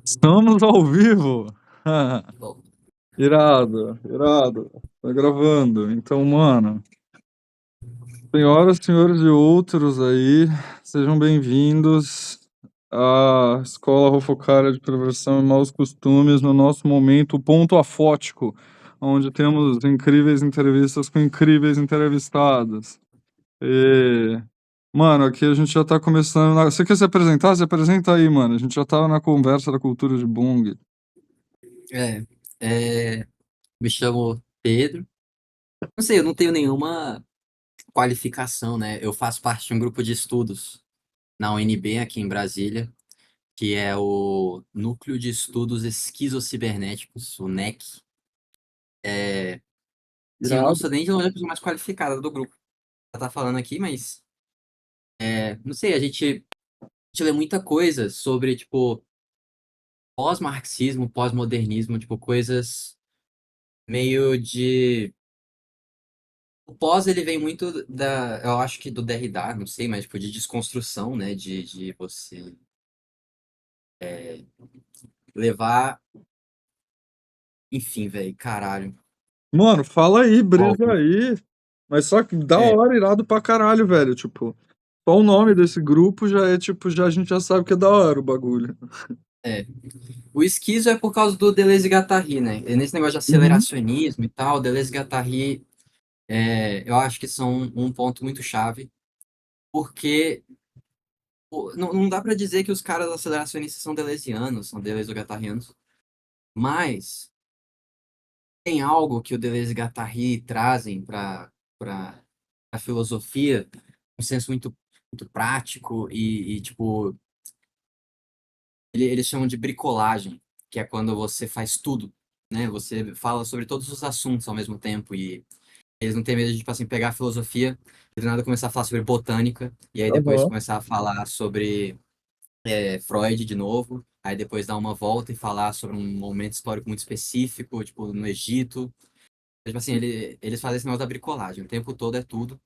Estamos ao vivo. Bom, Irado, irado. Tá gravando. Então, mano, senhoras, senhores e outros aí, sejam bem-vindos à Escola Rofocária de Perversão e Maus Costumes, no nosso momento ponto afótico, onde temos incríveis entrevistas com incríveis entrevistados. E, mano, aqui a gente já tá começando. Você quer se apresentar? Se apresenta aí, mano. A gente já tava na conversa da cultura de Bung. é, me chamo Pedro. Não sei, eu não tenho nenhuma qualificação, né? Eu faço parte de um grupo de estudos na UNB aqui em Brasília, que é o Núcleo de Estudos Esquizocibernéticos, o NEC. Sim, eu não Irado. sou nem de longe a pessoa mais qualificada do grupo. Já tá falando aqui, mas não sei, a gente lê muita coisa sobre, tipo, pós-marxismo, pós-modernismo, tipo, coisas meio de. O pós, ele vem muito eu acho que do Derrida, não sei, mas tipo, de desconstrução, né? De você levar. Enfim, velho, caralho. Mano, fala aí, Ó, brisa aí. Mas só que da é, hora, irado pra caralho, velho. Tipo, só o nome desse grupo já é tipo, já a gente já sabe que é da hora o bagulho. é. O esquizo é por causa do Deleuze e Guattari, né? E nesse negócio de Uhum. aceleracionismo e tal, Deleuze e Guattari, eu acho que são um ponto muito chave, porque pô, não dá pra dizer que os caras aceleracionistas são deleuzianos, são deleuze-guattarianos, mas tem algo que o Deleuze e Guattari trazem para a filosofia, um senso muito prático tipo, eles chamam de bricolagem, que é quando você faz tudo, né? Você fala sobre todos os assuntos ao mesmo tempo e eles não têm medo de, tipo assim, pegar a filosofia e do nada começar a falar sobre botânica e aí depois Aham. começar a falar sobre Freud de novo, aí depois dar uma volta e falar sobre um momento histórico muito específico, tipo, no Egito. Tipo assim, eles fazem esse negócio da bricolagem. O tempo todo é tudo.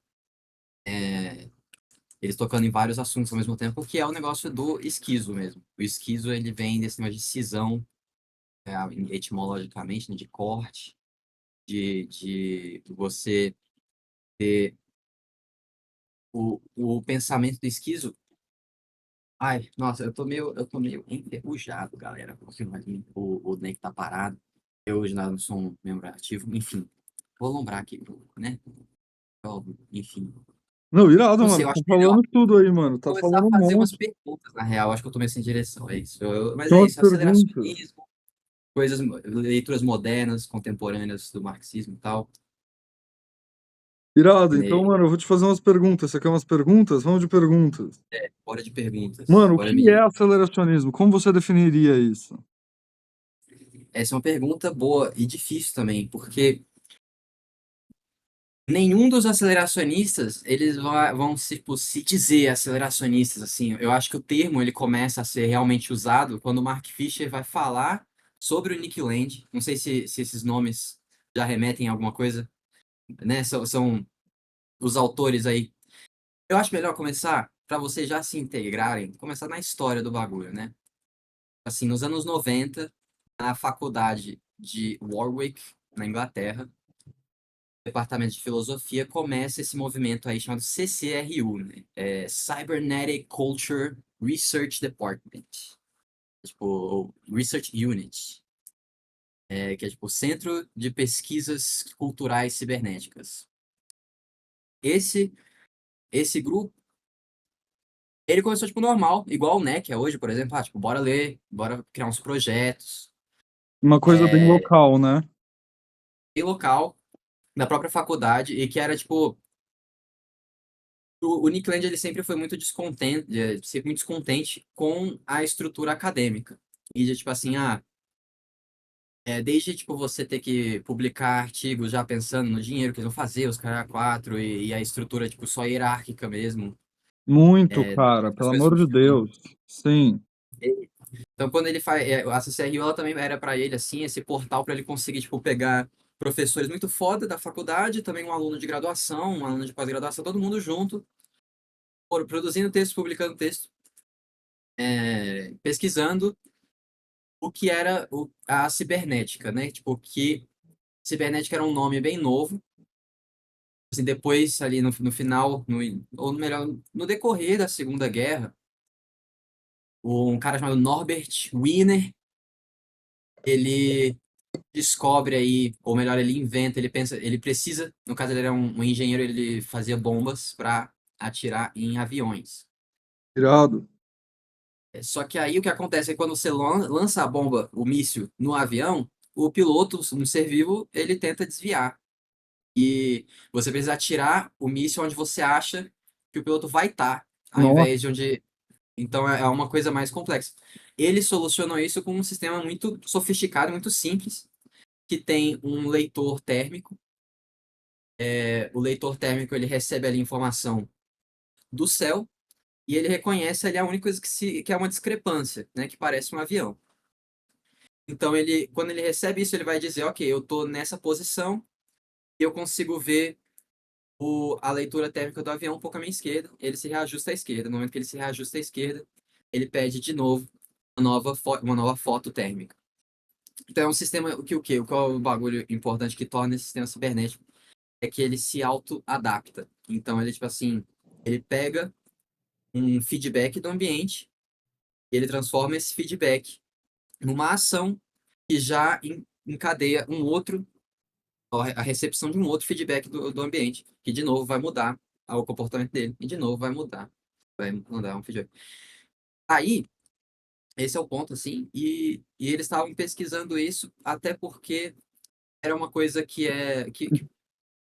Eles tocando em vários assuntos ao mesmo tempo, que é o negócio do esquizo mesmo. O esquizo, ele vem desse negócio de cisão, etimologicamente, né, de corte, de você ter o pensamento do esquizo. Ai, nossa, eu tô meio enferrujado, galera, porque o Ney tá parado. Eu hoje não sou um membro ativo, enfim. Vou lombrar aqui, né? Enfim. Não, irado, Não sei, mano. eu Tá acho melhor falando tudo aí, mano. Tá começar a falando um fazer umas monte. perguntas, na real. Acho que eu tô meio sem direção, é isso. Mas Tem é umas isso, perguntas. aceleracionismo, leituras modernas, contemporâneas do marxismo e tal. Irado. Então, Né? mano, eu vou te fazer umas perguntas. Você quer umas perguntas? Vamos de perguntas. Hora de perguntas. Mano, o Bora que é me. aceleracionismo? Como você definiria isso? Essa é uma pergunta boa e difícil também, porque nenhum dos aceleracionistas, eles vão se dizer aceleracionistas, assim. Eu acho que o termo, ele começa a ser realmente usado quando o Mark Fisher vai falar sobre o Nick Land. Não sei se esses nomes já remetem a alguma coisa, né? São os autores aí. Eu acho melhor começar, para vocês já se integrarem, começar na história do bagulho, né? Assim, nos anos 90, na faculdade de Warwick, na Inglaterra, departamento de filosofia, começa esse movimento aí chamado CCRU, né? Cybernetic Culture Research Department, tipo, Research Unit, que é tipo Centro de Pesquisas Culturais Cibernéticas. Esse esse grupo, ele começou tipo normal, igual o NEC é hoje, por exemplo, tipo, bora ler, bora criar uns projetos, Uma coisa bem local, né? em local, da própria faculdade, e que era tipo o Nick Land ele sempre foi muito descontente, sempre muito descontente com a estrutura acadêmica. E de tipo assim, desde tipo você ter que publicar artigos já pensando no dinheiro que eles vão fazer, os caras quatro e a estrutura tipo só hierárquica mesmo, Muito, cara, as pelo coisas amor de funcionam. Deus. Sim. Então quando ele faz, a CCRU ela também era para ele assim, esse portal para ele conseguir tipo pegar professores muito foda da faculdade, também um aluno de graduação, um aluno de pós-graduação, todo mundo junto, produzindo texto, publicando texto, pesquisando. o que era a cibernética, né? Tipo, que cibernética era um nome bem novo. Assim, depois, ali no final, ou melhor, no decorrer da Segunda Guerra, um cara chamado Norbert Wiener, ele descobre aí, ou melhor, ele inventa, ele pensa, ele precisa, no caso ele era um engenheiro, ele fazia bombas para atirar em aviões. Irado. Só que aí o que acontece é que quando você lança a bomba, o míssil, no avião, o piloto, um ser vivo, ele tenta desviar. E você precisa atirar o míssil onde você acha que o piloto vai estar, ao Nossa, invés de onde. Então é uma coisa mais complexa. Eles solucionam isso com um sistema muito sofisticado, muito simples, que tem um leitor térmico. O leitor térmico ele recebe ali informação do céu e ele reconhece ali a única coisa que é uma discrepância, né, que parece um avião. Então quando ele recebe isso, ele vai dizer, ok, eu estou nessa posição e eu consigo ver a leitura térmica do avião um pouco à minha esquerda, ele se reajusta à esquerda. No momento que ele se reajusta à esquerda, ele pede de novo uma nova foto térmica. Então é um sistema, o que? Qual é o bagulho importante que torna esse sistema cibernético? É que ele se auto-adapta. Então ele, tipo assim, ele pega um feedback do ambiente e ele transforma esse feedback numa ação que já encadeia a recepção de um outro feedback do ambiente, que de novo vai mudar o comportamento dele, e de novo vai mudar um feedback. Aí, esse é o ponto, assim, e eles estavam pesquisando isso, até porque era uma coisa que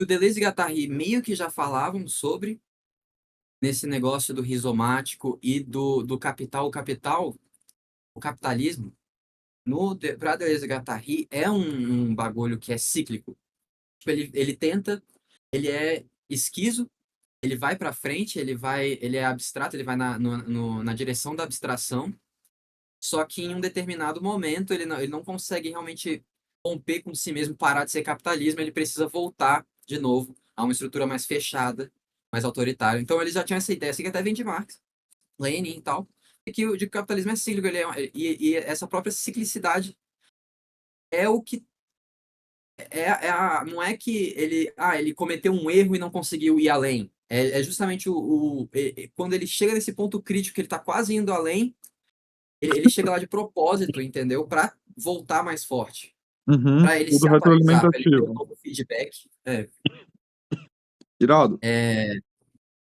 o Deleuze e Guattari meio que já falavam sobre nesse negócio do rizomático e do capital. O capitalismo, para Deleuze e Guattari, é um bagulho que é cíclico. Tipo, ele tenta, ele é esquizo, ele vai para frente, ele é abstrato, ele vai na direção da abstração, só que em um determinado momento ele não consegue realmente romper com si mesmo, parar de ser capitalismo, ele precisa voltar de novo a uma estrutura mais fechada, mais autoritária. Então eles já tinham essa ideia, assim que até vem de Marx, Lenin e tal, de que o capitalismo é cíclico, e essa própria ciclicidade é o que não é que ele cometeu um erro e não conseguiu ir além. É justamente quando ele chega nesse ponto crítico que ele está quase indo além, ele chega lá de propósito, entendeu? Para voltar mais forte, uhum, para ele tudo se atualizar, para ele ter um retroalimentativo. novo feedback. Irado. É,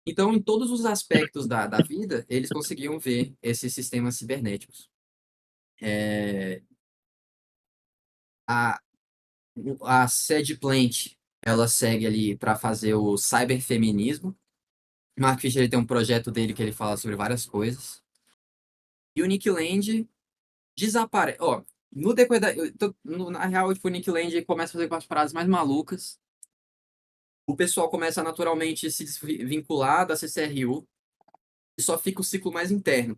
então, em todos os aspectos da vida, eles conseguiam ver esses sistemas cibernéticos. É, a, a Sede Plant, ela segue ali para fazer o cyberfeminismo. Mark Fisher ele tem um projeto dele que ele fala sobre várias coisas. E o Nick Land desaparece. Ó, no decorrer na real, tipo, o Nick Land começa a fazer umas paradas mais malucas. O pessoal começa a naturalmente se desvincular da CCRU e só fica o ciclo mais interno.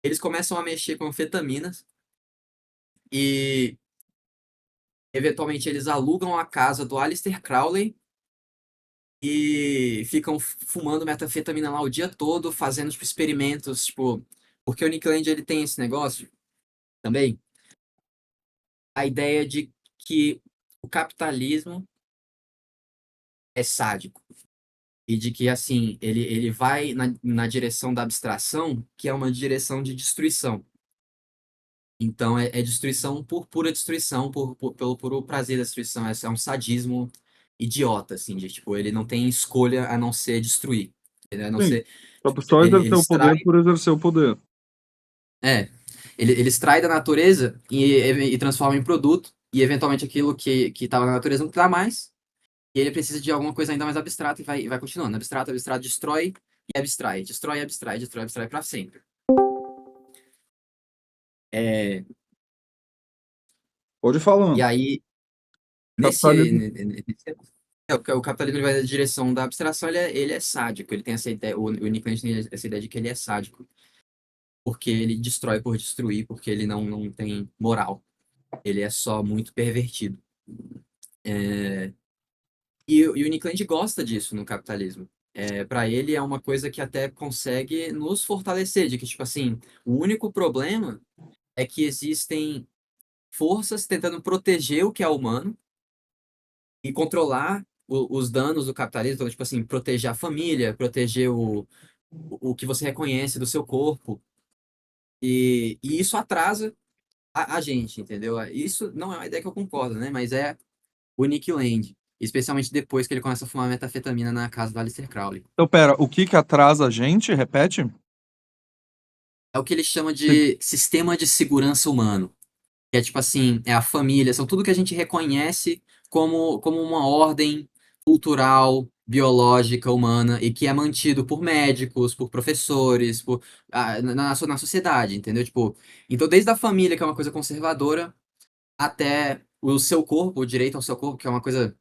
Eles começam a mexer com anfetaminas e, eventualmente, eles alugam a casa do Aleister Crowley e ficam fumando metanfetamina lá o dia todo, fazendo, tipo, experimentos, tipo... Porque o Nick Land, ele tem esse negócio também, a ideia de que o capitalismo é sádico e de que, assim, ele vai na direção da abstração, que é uma direção de destruição. Então, é destruição por pura destruição, pelo puro prazer da destruição. É um sadismo idiota, assim, de, tipo, ele não tem escolha a não ser destruir. Ele, a não Sim, ser, só ele exercer o extrai, poder por exercer o poder. é, ele extrai da natureza e transforma em produto, e eventualmente aquilo que estava na natureza não dá mais. E ele precisa de alguma coisa ainda mais abstrata e vai continuando. Abstrato, abstrato, destrói e abstrai. Destrói, abstrai, destrói, abstrai para sempre. É, Pode ir e falando. aí, Capitalismo. o capitalismo ele vai na direção da abstração, ele é sádico. Ele tem essa ideia, o Nick Land tem essa ideia de que ele é sádico. Porque ele destrói por destruir, porque ele não tem moral. Ele é só muito pervertido. É, e o Nick Land gosta disso no capitalismo. Para ele é uma coisa que até consegue nos fortalecer, de que, tipo assim, o único problema é que existem forças tentando proteger o que é humano e controlar os danos do capitalismo, então, tipo assim, proteger a família, proteger o que você reconhece do seu corpo. E isso atrasa a gente, entendeu? Isso não é uma ideia que eu concordo, né? Mas é o Nick Land, especialmente depois que ele começa a fumar metafetamina na casa do Aleister Crowley. Então, pera, o que que atrasa a gente? Repete? É o que ele chama Se- de sistema de segurança humano. Que é tipo assim, é a família, são tudo que a gente reconhece como uma ordem cultural, biológica, humana, e que é mantido por médicos, por professores, na sociedade, entendeu? Tipo, então desde a família, que é uma coisa conservadora, até o seu corpo, o direito ao seu corpo, que é uma coisa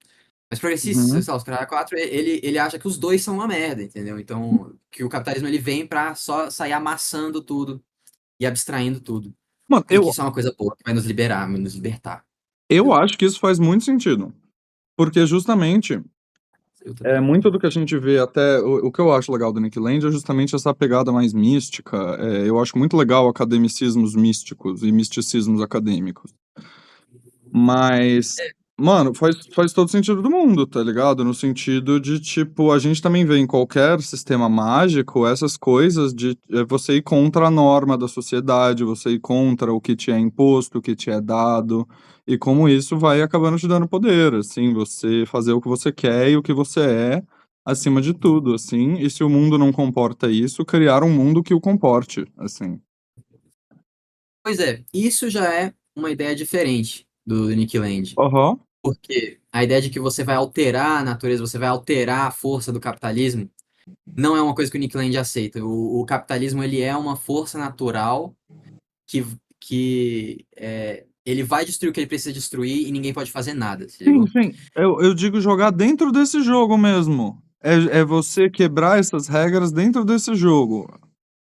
mais progressista, Uhum. sei lá, os caras quatro, ele acha que os dois são uma merda, entendeu? Então, que o capitalismo ele vem pra só sair amassando tudo e abstraindo tudo. Mano, E que isso é uma coisa boa, que vai nos liberar, vai nos libertar. eu Entendeu? acho que isso faz muito sentido. Porque justamente, Eu também. muito do que a gente vê, até o que eu acho legal do Nick Land é justamente essa pegada mais mística. Eu acho muito legal academicismos místicos e misticismos acadêmicos. Mas, mano, faz todo sentido do mundo, tá ligado? No sentido de, tipo, a gente também vê em qualquer sistema mágico essas coisas de você ir contra a norma da sociedade, você ir contra o que te é imposto, o que te é dado, e como isso vai acabando te dando poder, assim, você fazer o que você quer e o que você é, acima de tudo, assim, e se o mundo não comporta isso, criar um mundo que o comporte, assim. Pois é, isso já é uma ideia diferente do Nick Land. Aham. Porque a ideia de que você vai alterar a natureza, você vai alterar a força do capitalismo, não é uma coisa que o Nick Land aceita. O capitalismo ele é uma força natural que, que ele vai destruir o que ele precisa destruir e ninguém pode fazer nada, se Sim, ligou? sim. Eu digo jogar dentro desse jogo mesmo. É você quebrar essas regras dentro desse jogo.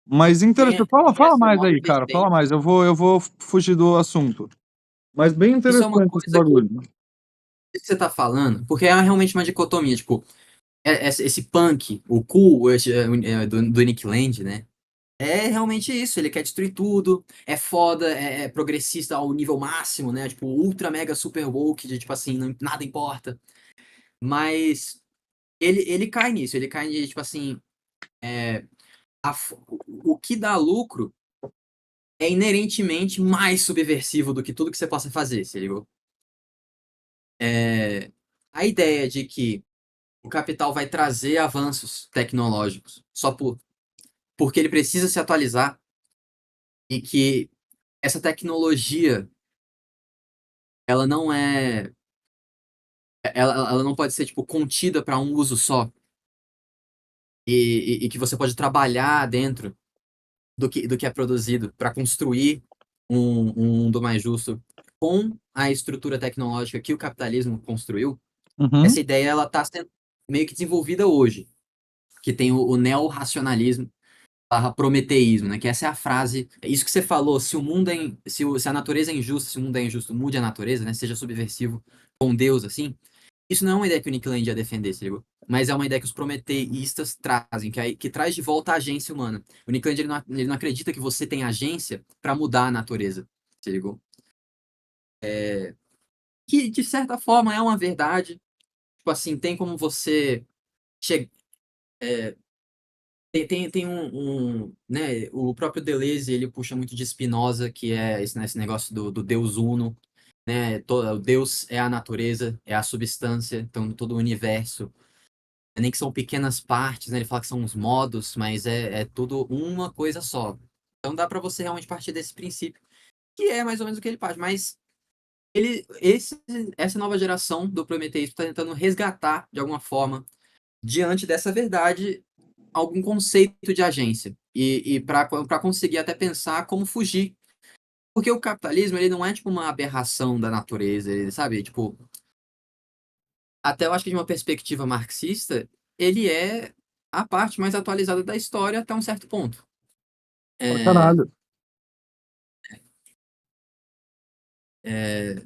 Mas interessante. Fala Essa mais nova aí, cara. Fala vertente, mais. Eu vou fugir do assunto. Mas bem isso é uma interessante esse coisa que, bagulho. isso que você tá falando, porque é realmente uma dicotomia, tipo, esse punk, o cool do Nick Land, né? É realmente isso, ele quer destruir tudo, é foda, é progressista ao nível máximo, né? Tipo, ultra mega super woke, de tipo assim, nada importa. Mas ele cai nisso, ele cai de tipo assim, o que dá lucro é inerentemente mais subversivo do que tudo que você possa fazer, se ligou? É, a ideia de que o capital vai trazer avanços tecnológicos porque ele precisa se atualizar e que essa tecnologia ela não é ela não pode ser tipo contida para um uso só e que você pode trabalhar dentro do que é produzido para construir um mundo mais justo com a estrutura tecnológica que o capitalismo construiu. Uhum, Essa ideia ela está sendo meio que desenvolvida hoje, que tem o neo-racionalismo barra prometeísmo, né? Que essa é a frase, é isso que você falou, se o mundo é, se a natureza é injusta, se o mundo é injusto, mude a natureza, né? Seja subversivo com Deus, assim. Isso não é uma ideia que o Nick Land ia defender, se ligou? Mas é uma ideia que os prometeístas trazem, que traz de volta a agência humana. O Nick Land ele não acredita que você tem agência para mudar a natureza, se ligou? Que, de certa forma, é uma verdade. Tipo assim, tem como você... Che tem né, o próprio Deleuze, ele puxa muito de Spinoza, que é esse negócio do Deus Uno, né? O Deus é a natureza, é a substância, então todo o universo. Nem que são pequenas partes, né? Ele fala que são os modos, mas é tudo uma coisa só. Então dá para você realmente partir desse princípio, que é mais ou menos o que ele parte. Mas essa nova geração do prometeísmo está tentando resgatar, de alguma forma, diante dessa verdade, algum conceito de agência. E para conseguir até pensar como fugir. Porque o capitalismo, ele não é tipo uma aberração da natureza, ele, sabe? Tipo, até eu acho que de uma perspectiva marxista, ele é a parte mais atualizada da história até um certo ponto. pra É, caralho.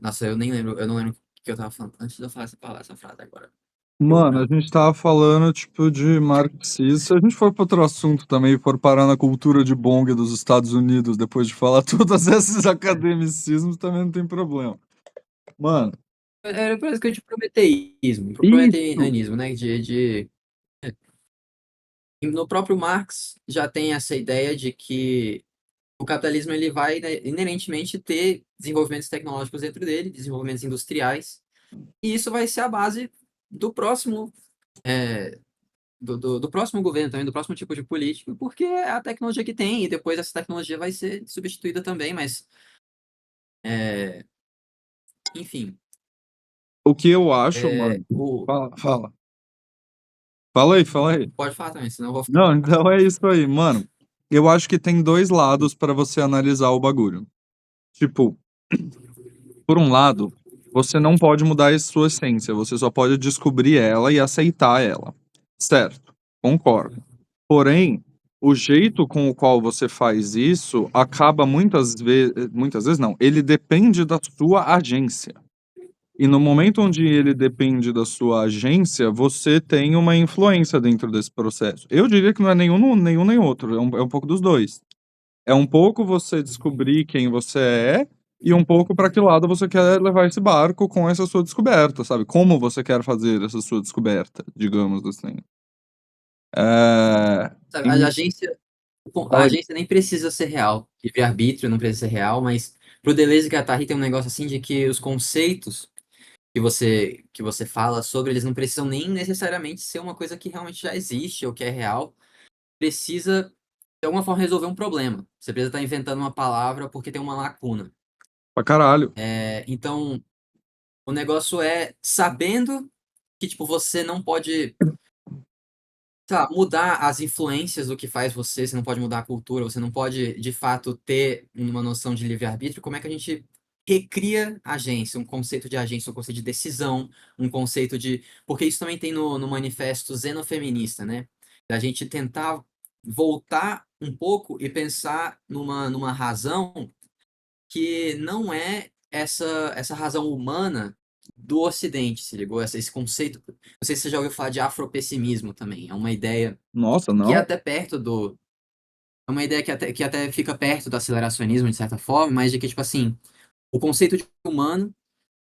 nossa, eu nem lembro, eu não lembro o que eu tava falando antes de eu falar essa frase agora. Eu Mano, a não. gente tava falando, tipo, de marxismo. Se a gente for para outro assunto também e for parar na cultura de Bong dos Estados Unidos, depois de falar todos esses academicismos, também não tem problema. Mano, Era praticamente prometeísmo, isso! prometeísmo, né? No próprio Marx já tem essa ideia de que o capitalismo ele vai, né, inerentemente ter desenvolvimentos tecnológicos dentro dele, desenvolvimentos industriais, e isso vai ser a base do próximo, é, do próximo governo também, do próximo tipo de político, porque é a tecnologia que tem, e depois essa tecnologia vai ser substituída também, mas, é, enfim, O que eu acho, mano. o, Fala, fala. Fala aí, fala aí. pode falar também, senão eu vou ficar. Não, então é isso aí, mano. Eu acho que tem dois lados para você analisar o bagulho. Tipo, por um lado, você não pode mudar a sua essência, você só pode descobrir ela e aceitar ela. Certo, concordo. Porém, o jeito com o qual você faz isso acaba muitas vezes não, ele depende da sua agência. E no momento onde ele depende da sua agência, você tem uma influência dentro desse processo. Eu diria que não é nenhum nem outro, é um pouco dos dois. É um pouco você descobrir quem você é e um pouco para que lado você quer levar esse barco com essa sua descoberta, sabe? Como você quer fazer essa sua descoberta, digamos assim. É... Sabe, a em- agência, a Fala aí. agência nem precisa ser real, livre-arbítrio não precisa ser real, mas pro Deleuze e Guattari tem um negócio assim de que os conceitos que você fala sobre, eles não precisam nem necessariamente ser uma coisa que realmente já existe ou que é real. Precisa, de alguma forma, resolver um problema. Você precisa estar inventando uma palavra porque tem uma lacuna. Pra caralho. Então, o negócio é sabendo que, tipo, você não pode, sei lá, mudar as influências do que faz você não pode mudar a cultura, você não pode, de fato, ter uma noção de livre-arbítrio, como é que a gente recria agência, um conceito de agência, um conceito de decisão, um conceito de... Porque isso também tem no manifesto xenofeminista, né? Da gente tentar voltar um pouco e pensar numa razão que não é essa razão humana do Ocidente, se ligou? Esse conceito. Não sei se você já ouviu falar de afropessimismo também. É uma ideia Nossa, que é não. até perto do. É uma ideia que até fica perto do aceleracionismo, de certa forma, mas de que, tipo assim, o conceito de humano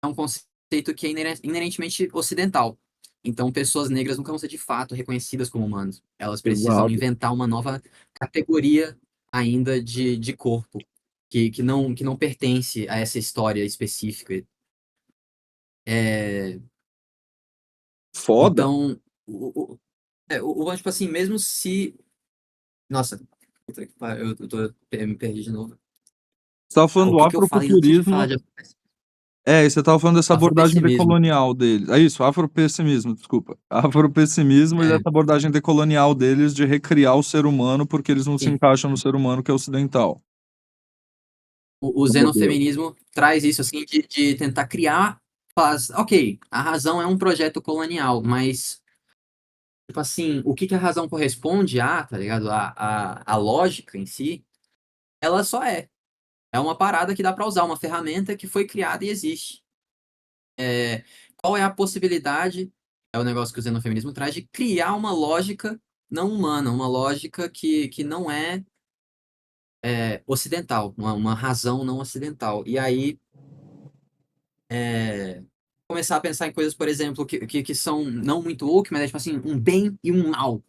é um conceito que é inerentemente ocidental. Então, pessoas negras nunca vão ser de fato reconhecidas como humanos. Elas precisam Exato. inventar uma nova categoria ainda de corpo, que não pertence a essa história específica. É, Foda. então, tipo assim, mesmo se. Nossa, puta que pariu, me perdi de novo. Você tava Ah, falando o do que que eu falei antes de falar afrofuturismo. de É, e você tava falando dessa abordagem afropessimismo? decolonial deles. É isso, afropessimismo, desculpa. Afropessimismo e É, dessa abordagem decolonial deles de recriar o ser humano porque eles não se sim. encaixam no ser humano que é ocidental. O No modelo. xenofeminismo traz isso, assim, de tentar criar. Ok, a razão é um projeto colonial, mas, tipo assim, o que que a razão corresponde a, tá ligado? A lógica em si, ela só é. É uma parada que dá pra usar, uma ferramenta que foi criada e existe. Qual é a possibilidade, é o negócio que o xenofeminismo traz, de criar uma lógica não humana, uma lógica que não é ocidental, uma razão não ocidental. E aí, começar a pensar em coisas, por exemplo, que são não muito woke, mas é tipo assim, um bem e um mal,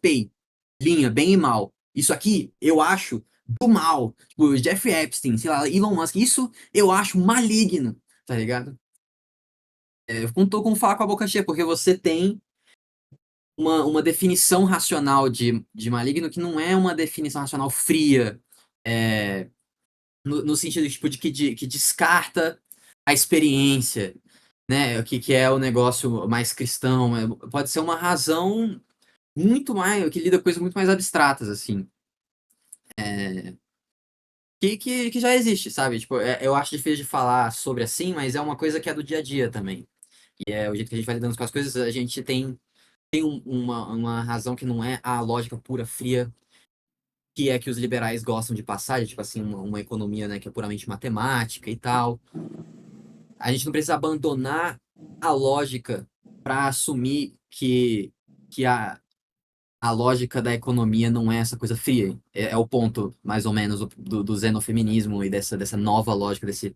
linha, bem e mal. Isso aqui, eu acho do mal. Tipo, Jeffrey Epstein, sei lá, Elon Musk, isso eu acho maligno, tá ligado? Eu não tô com falar com a boca cheia, porque você tem uma definição racional de maligno que não é uma definição racional fria, é, no sentido tipo, que descarta a experiência, né? Que é o negócio mais cristão. Pode ser uma razão muito mais, que lida com coisas muito mais abstratas, assim. Que já existe, sabe? Tipo, eu acho difícil de falar sobre assim, mas é uma coisa que é do dia a dia também. E é o jeito que a gente vai lidando com as coisas, a gente tem uma razão que não é a lógica pura, fria, que é que os liberais gostam de passar, de, tipo assim, uma economia, né, que é puramente matemática e tal. A gente não precisa abandonar a lógica para assumir que a lógica da economia não é essa coisa fria. É o ponto, mais ou menos, do xenofeminismo e dessa nova lógica, desse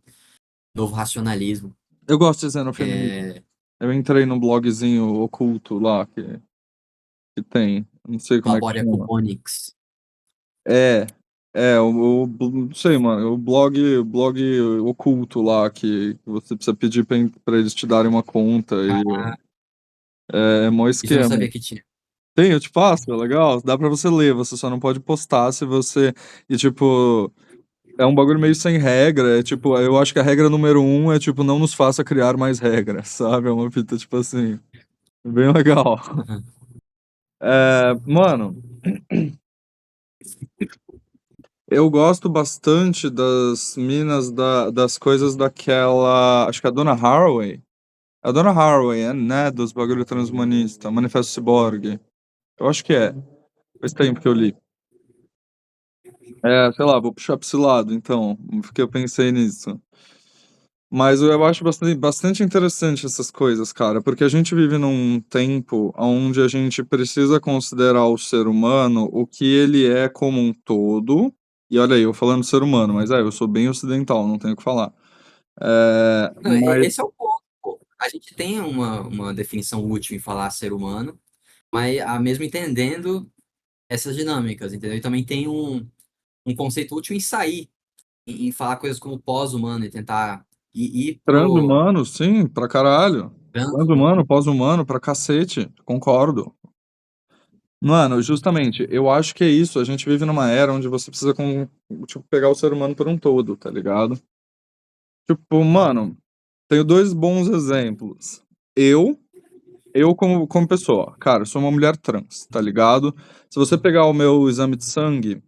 novo racionalismo. Eu gosto de xenofeminismo. É, Eu entrei num blogzinho oculto lá que tem, não sei como é que Labória chama. Bubonics. É, não sei, mano, o blog oculto lá que você precisa pedir pra eles te darem uma conta e é mó Isso eu não esquema. sabia que tinha. Tem, eu te passo, é legal. Dá pra você ler, você só não pode postar se você. E tipo, é um bagulho meio sem regra. É tipo, eu acho que a regra número um é tipo, não nos faça criar mais regras, sabe? É uma fita, tipo assim, bem legal. Mano, eu gosto bastante das minas das coisas daquela. Acho que é a Donna Haraway. A Donna Haraway, né? Dos bagulho transhumanista, Manifesto Ciborgue. Eu acho que é. Faz tempo que eu li. Sei lá, vou puxar pra esse lado, então, porque eu pensei nisso. Mas eu acho bastante interessante essas coisas, cara, porque a gente vive num tempo onde a gente precisa considerar o ser humano o que ele é como um todo. E olha aí, eu falando ser humano, mas eu sou bem ocidental, não tenho o que falar. Não, Mas esse é o ponto, pô. A gente tem uma definição útil em falar ser humano, mas mesmo entendendo essas dinâmicas, entendeu? E também tem um conceito útil em sair, em falar coisas como pós-humano e tentar ir pro transhumano, sim, pra caralho. Transhumano, transhumano. pós-humano, pra cacete, concordo. Mano, justamente, eu acho que é isso. A gente vive numa era onde você precisa, tipo, pegar o ser humano por um todo, tá ligado? Tipo, mano, tenho dois bons exemplos. Eu, eu como pessoa, cara, eu sou uma mulher trans, tá ligado? Se você pegar o meu exame de sangue,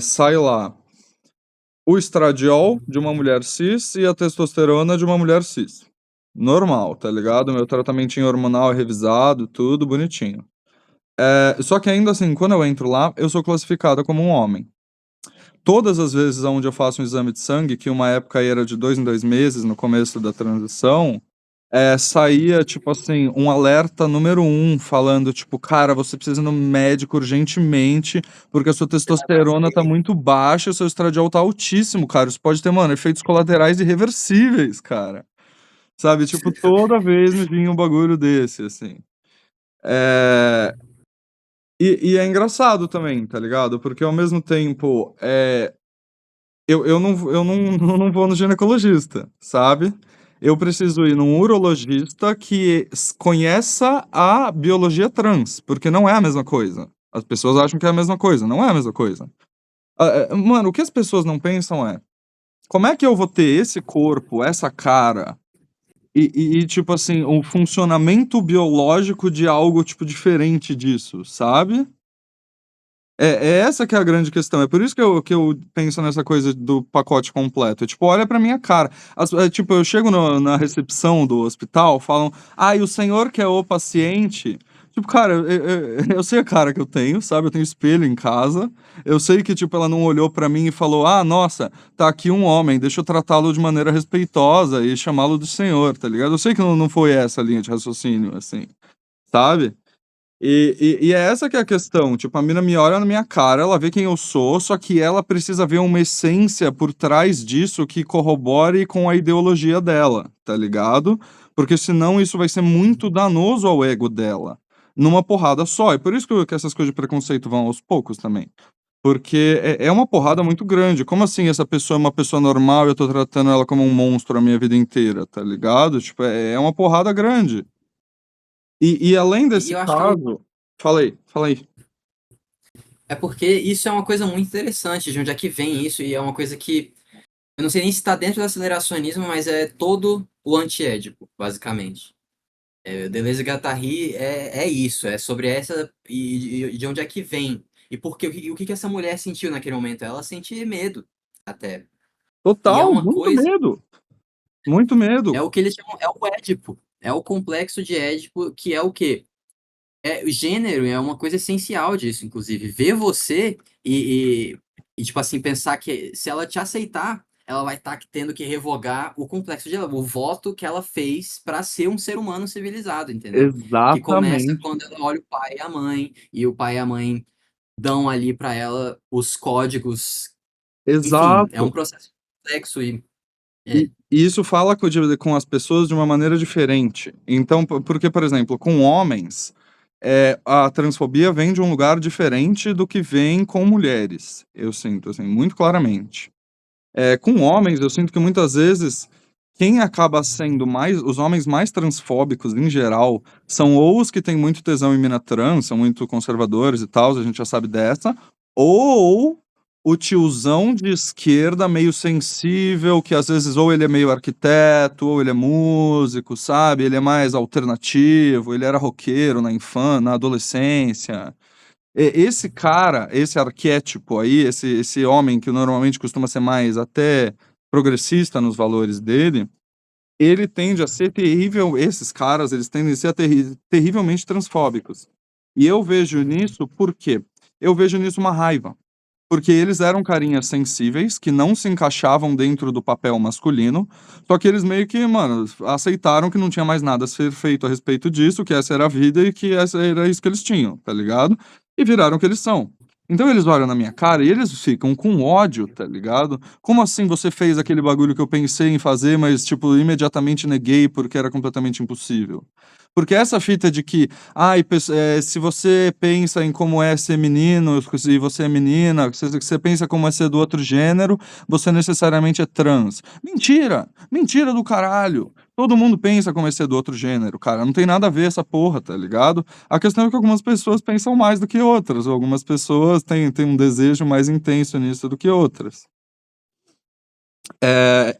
sai lá o estradiol de uma mulher cis e a testosterona de uma mulher cis. Normal, tá ligado? Meu tratamentinho hormonal é revisado, tudo bonitinho. Só que ainda assim, quando eu entro lá, eu sou classificada como um homem. Todas as vezes onde eu faço um exame de sangue, que uma época aí era de 2 em 2 meses, no começo da transição, saía, tipo assim, um alerta número um, falando, tipo, cara, você precisa ir no médico urgentemente, porque a sua Você vai pra testosterona tá frente. muito baixa e o seu estradiol tá altíssimo, cara. Isso pode ter, mano, efeitos colaterais irreversíveis, cara. Sabe, tipo, toda vez me vinha um bagulho desse, assim. É, e é engraçado também, tá ligado? Porque ao mesmo tempo, eu não, eu não vou no ginecologista, sabe? Eu preciso ir num urologista que conheça a biologia trans, porque não é a mesma coisa. As pessoas acham que é a mesma coisa, não é a mesma coisa. Mano, o que as pessoas não pensam é, como é que eu vou ter esse corpo, essa cara, tipo assim, um funcionamento biológico de algo, tipo, diferente disso, sabe? É essa que é a grande questão. É por isso que eu penso nessa coisa do pacote completo. Tipo, olha pra minha cara. Tipo, eu chego na recepção do hospital, falam, e o senhor que é o paciente. Tipo, cara, eu sei a cara que eu tenho, sabe? Eu tenho espelho em casa. Eu sei que, tipo, ela não olhou pra mim e falou, nossa, tá aqui um homem, deixa eu tratá-lo de maneira respeitosa e chamá-lo de senhor, tá ligado? Eu sei que não foi essa a linha de raciocínio, assim, sabe? E é essa que é a questão, tipo, a mina me olha na minha cara, ela vê quem eu sou, só que ela precisa ver uma essência por trás disso que corrobore com a ideologia dela, tá ligado? Porque senão isso vai ser muito danoso ao ego dela, numa porrada só. E por isso que essas coisas de preconceito vão aos poucos também. Porque é uma porrada muito grande. Como assim essa pessoa é uma pessoa normal e eu tô tratando ela como um monstro a minha vida inteira, tá ligado? Tipo, é uma porrada grande. E além E desse eu acho que caso, fala aí. é porque isso é uma coisa muito interessante, de onde é que vem isso, e é uma coisa que eu não sei nem se está dentro do aceleracionismo, mas é todo o antiédipo, basicamente. Deleuze e Guattari é isso, é sobre essa e de onde é que vem. E porque o que que essa mulher sentiu naquele momento? Ela sentia medo, até. E é Total, uma muito coisa, medo, muito é medo. o que eles chamam, é o Édipo. É o complexo de Édipo, que é o quê? O gênero é uma coisa essencial disso, inclusive. Ver você e, tipo assim, pensar que se ela te aceitar, ela vai estar tendo que revogar o complexo de o voto que ela fez para ser um ser humano civilizado, entendeu? Que começa Exatamente. quando ela olha o pai e a mãe, e o pai e a mãe dão ali para ela os códigos. Enfim, é um Exato. processo complexo e E isso fala com as pessoas de uma maneira diferente. Então, porque, por exemplo, com homens, a transfobia vem de um lugar diferente do que vem com mulheres. Eu sinto, assim, muito claramente. Com homens, eu sinto que muitas vezes quem acaba sendo mais, os homens mais transfóbicos em geral, são ou os que têm muito tesão em mina trans, são muito conservadores e tal, a gente já sabe dessa, ou o tiozão de esquerda meio sensível, que às vezes ou ele é meio arquiteto, ou ele é músico, sabe? Ele é mais alternativo, ele era roqueiro na infância, na adolescência. Esse cara, esse arquétipo aí, esse homem que normalmente costuma ser mais até progressista nos valores dele, ele tende a ser terrível. Esses caras, eles tendem a ser terrivelmente transfóbicos. E eu vejo nisso, por quê? Eu vejo nisso uma raiva. Porque eles eram carinhas sensíveis, que não se encaixavam dentro do papel masculino, só que eles meio que, mano, aceitaram que não tinha mais nada a ser feito a respeito disso, que essa era a vida e que essa era isso que eles tinham, tá ligado? E viraram o que eles são. Então eles olham na minha cara e eles ficam com ódio, tá ligado? Como assim você fez aquele bagulho que eu pensei em fazer, mas, tipo, imediatamente neguei porque era completamente impossível? Porque essa fita de que, ai, se você pensa em como é ser menino, se você é menina, se você pensa como é ser do outro gênero, você necessariamente é trans. Mentira! Mentira do caralho! Todo mundo pensa como é ser do outro gênero, cara. Não tem nada a ver essa porra, tá ligado? A questão é que algumas pessoas pensam mais do que outras, ou algumas pessoas têm um desejo mais intenso nisso do que outras.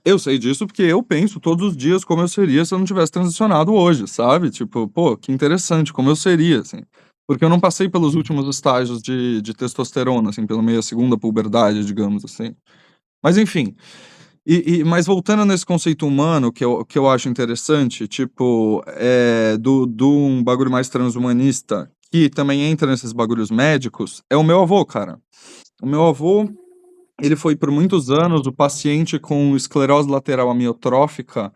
Eu sei disso porque eu penso todos os dias como eu seria se eu não tivesse transicionado hoje, sabe? Tipo, pô, que interessante, como eu seria, assim. Porque eu não passei pelos últimos estágios de testosterona, assim, pela meia segunda puberdade, digamos assim. Mas enfim, mas voltando nesse conceito humano que eu acho interessante, tipo, do um bagulho mais transhumanista, que também entra nesses bagulhos médicos, é o meu avô, cara. O meu avô, ele foi por muitos anos o paciente com esclerose lateral amiotrófica,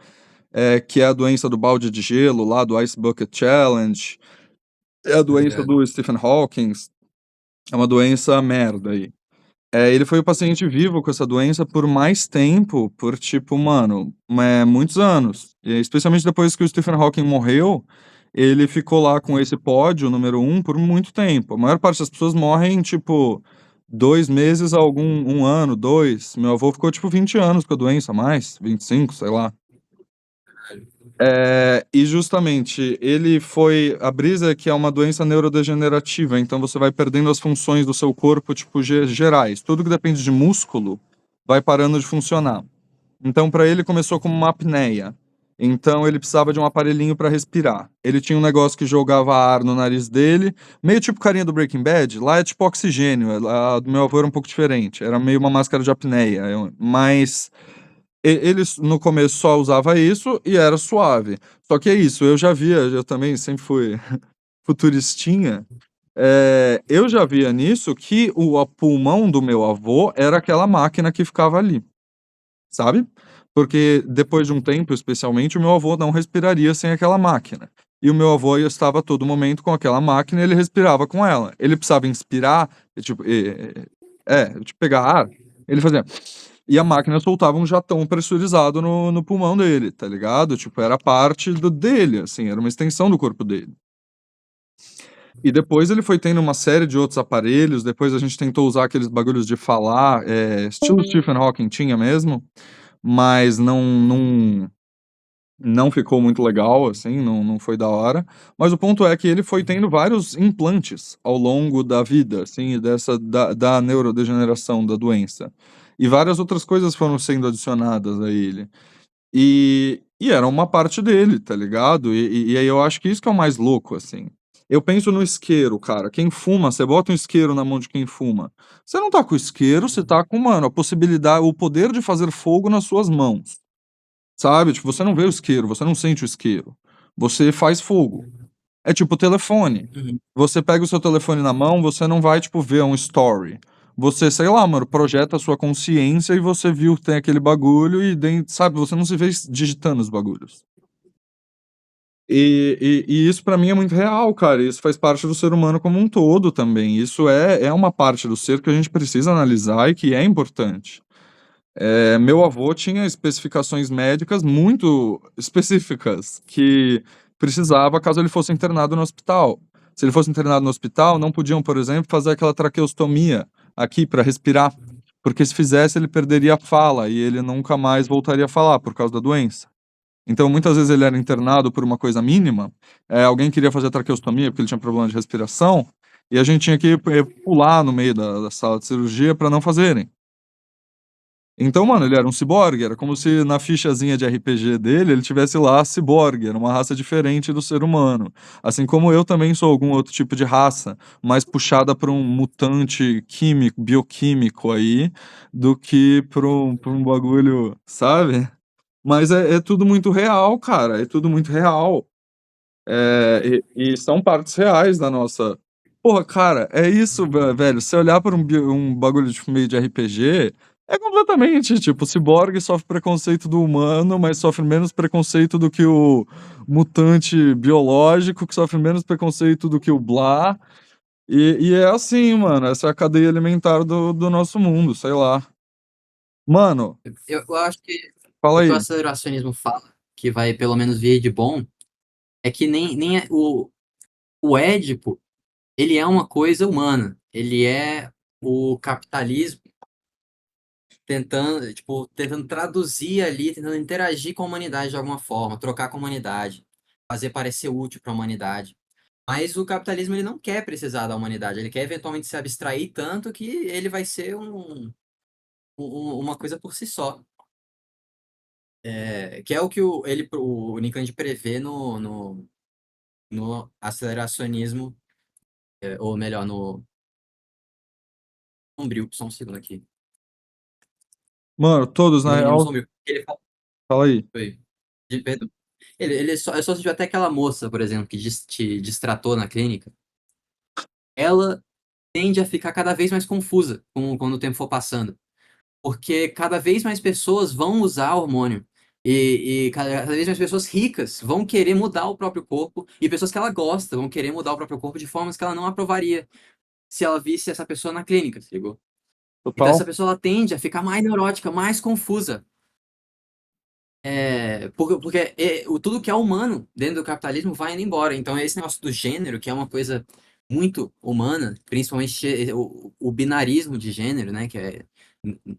que é a doença do balde de gelo lá, do Ice Bucket Challenge, é a Tá doença ligado? do Stephen Hawking, é uma doença merda aí. Ele foi o paciente vivo com essa doença por mais tempo, por tipo, mano, muitos anos. E especialmente depois que o Stephen Hawking morreu, ele ficou lá com esse pódio, número um, por muito tempo. A maior parte das pessoas morrem, tipo, 2 meses a um ano, dois. Meu avô ficou, tipo, 20 anos com a doença, mais, 25, sei lá. E justamente, ele foi. A brisa é que é uma doença neurodegenerativa, então você vai perdendo as funções do seu corpo, tipo, gerais. Tudo que depende de músculo vai parando de funcionar. Então, para ele, começou como uma apneia. Então, ele precisava de um aparelhinho para respirar. Ele tinha um negócio que jogava ar no nariz dele, meio tipo carinha do Breaking Bad. Lá é tipo oxigênio, a do meu avô era um pouco diferente. Era meio uma máscara de apneia, mas. Eles no começo só usava isso e era suave. Só que é isso, eu já via, eu também sempre fui futuristinha, eu já via nisso que o pulmão do meu avô era aquela máquina que ficava ali, sabe? Porque depois de um tempo, especialmente, o meu avô não respiraria sem aquela máquina. E o meu avô estava a todo momento com aquela máquina e ele respirava com ela. Ele precisava inspirar, tipo, tipo, pegar ar, ele fazia. E a máquina soltava um jatão pressurizado no pulmão dele, tá ligado? Tipo, era parte dele, assim, era uma extensão do corpo dele. E depois ele foi tendo uma série de outros aparelhos, depois a gente tentou usar aqueles bagulhos de falar, estilo Stephen Hawking tinha mesmo, mas não ficou muito legal, assim, não foi da hora. Mas o ponto é que ele foi tendo vários implantes ao longo da vida, assim, da neurodegeneração da doença. E várias outras coisas foram sendo adicionadas a ele. E era uma parte dele, tá ligado? E aí eu acho que isso que é o mais louco, assim. Eu penso no isqueiro, cara. Quem fuma, você bota um isqueiro na mão de quem fuma. Você não tá com o isqueiro, você tá com, mano, a possibilidade, o poder de fazer fogo nas suas mãos. Sabe? Tipo, você não vê o isqueiro, você não sente o isqueiro. Você faz fogo. É tipo o telefone. Uhum. Você pega o seu telefone na mão, você não vai, tipo, ver um story. você, sei lá, mano, projeta a sua consciência e você viu que tem aquele bagulho e sabe, você não se vê digitando os bagulhos. E isso pra mim é muito real, cara. Isso faz parte do ser humano como um todo também. Isso é uma parte do ser que a gente precisa analisar e que é importante. Meu avô tinha especificações médicas muito específicas que precisava caso ele fosse internado no hospital. Se ele fosse internado no hospital, não podiam, por exemplo, fazer aquela traqueostomia aqui para respirar, porque se fizesse ele perderia a fala e ele nunca mais voltaria a falar por causa da doença. Então, muitas vezes ele era internado por uma coisa mínima, alguém queria fazer a traqueostomia porque ele tinha problema de respiração, e a gente tinha que pular no meio da sala de cirurgia para não fazerem. Então, mano, ele era um ciborgue, era como se na fichazinha de RPG dele, ele tivesse lá ciborgue, era uma raça diferente do ser humano. Assim como eu também sou algum outro tipo de raça, mais puxada para um mutante químico, bioquímico aí, do que pra um bagulho, sabe? Mas é tudo muito real, cara, é tudo muito real. E são partes reais da nossa. Porra, cara, é isso, velho. Se olhar para um bagulho tipo, meio de RPG, é completamente tipo: o ciborgue sofre preconceito do humano, mas sofre menos preconceito do que o mutante biológico, que sofre menos preconceito do que o Blá. E é assim, mano. Essa é a cadeia alimentar do nosso mundo, sei lá. Mano, Eu acho que fala o que o aí. aceleracionismo fala, que vai pelo menos vir de bom, é que nem o Édipo, ele é uma coisa humana. Ele é o capitalismo tentando, tipo, tentando traduzir ali, tentando interagir com a humanidade de alguma forma, trocar com a humanidade, fazer parecer útil para a humanidade. Mas o capitalismo ele não quer precisar da humanidade, ele quer eventualmente se abstrair tanto que ele vai ser uma coisa por si só. Que é o que o Nicander prevê no aceleracionismo, ou melhor, no Sombrio, só um segundo aqui. Mano, todos, No na Menino real. Sombrio. Ele fala, Fala aí. foi, perdão. Ele só sentiu até aquela moça, por exemplo, que te distratou na clínica. Ela tende a ficar cada vez mais confusa quando o tempo for passando. Porque cada vez mais pessoas vão usar hormônio. E cada vez mais pessoas ricas vão querer mudar o próprio corpo. E pessoas que ela gosta vão querer mudar o próprio corpo de formas que ela não aprovaria se ela visse essa pessoa na clínica, se ligou? Então Total. essa pessoa ela tende a ficar mais neurótica, mais confusa. Porque tudo que é humano dentro do capitalismo vai indo embora. Então, esse negócio do gênero, que é uma coisa muito humana, principalmente o binarismo de gênero, né? Que é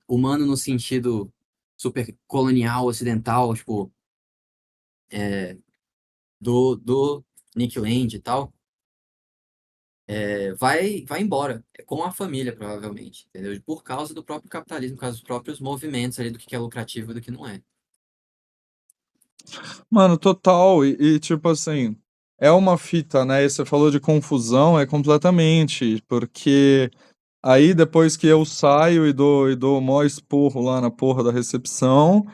humano no sentido super colonial, ocidental, tipo, do Nick Land e tal, vai embora. Com a família, provavelmente, entendeu? Por causa do próprio capitalismo, por causa dos próprios movimentos ali do que é lucrativo e do que não é. Mano, total. Tipo assim, é uma fita, né? E você falou de confusão, é completamente. Porque aí depois que eu saio e dou o maior esporro lá na porra da recepção,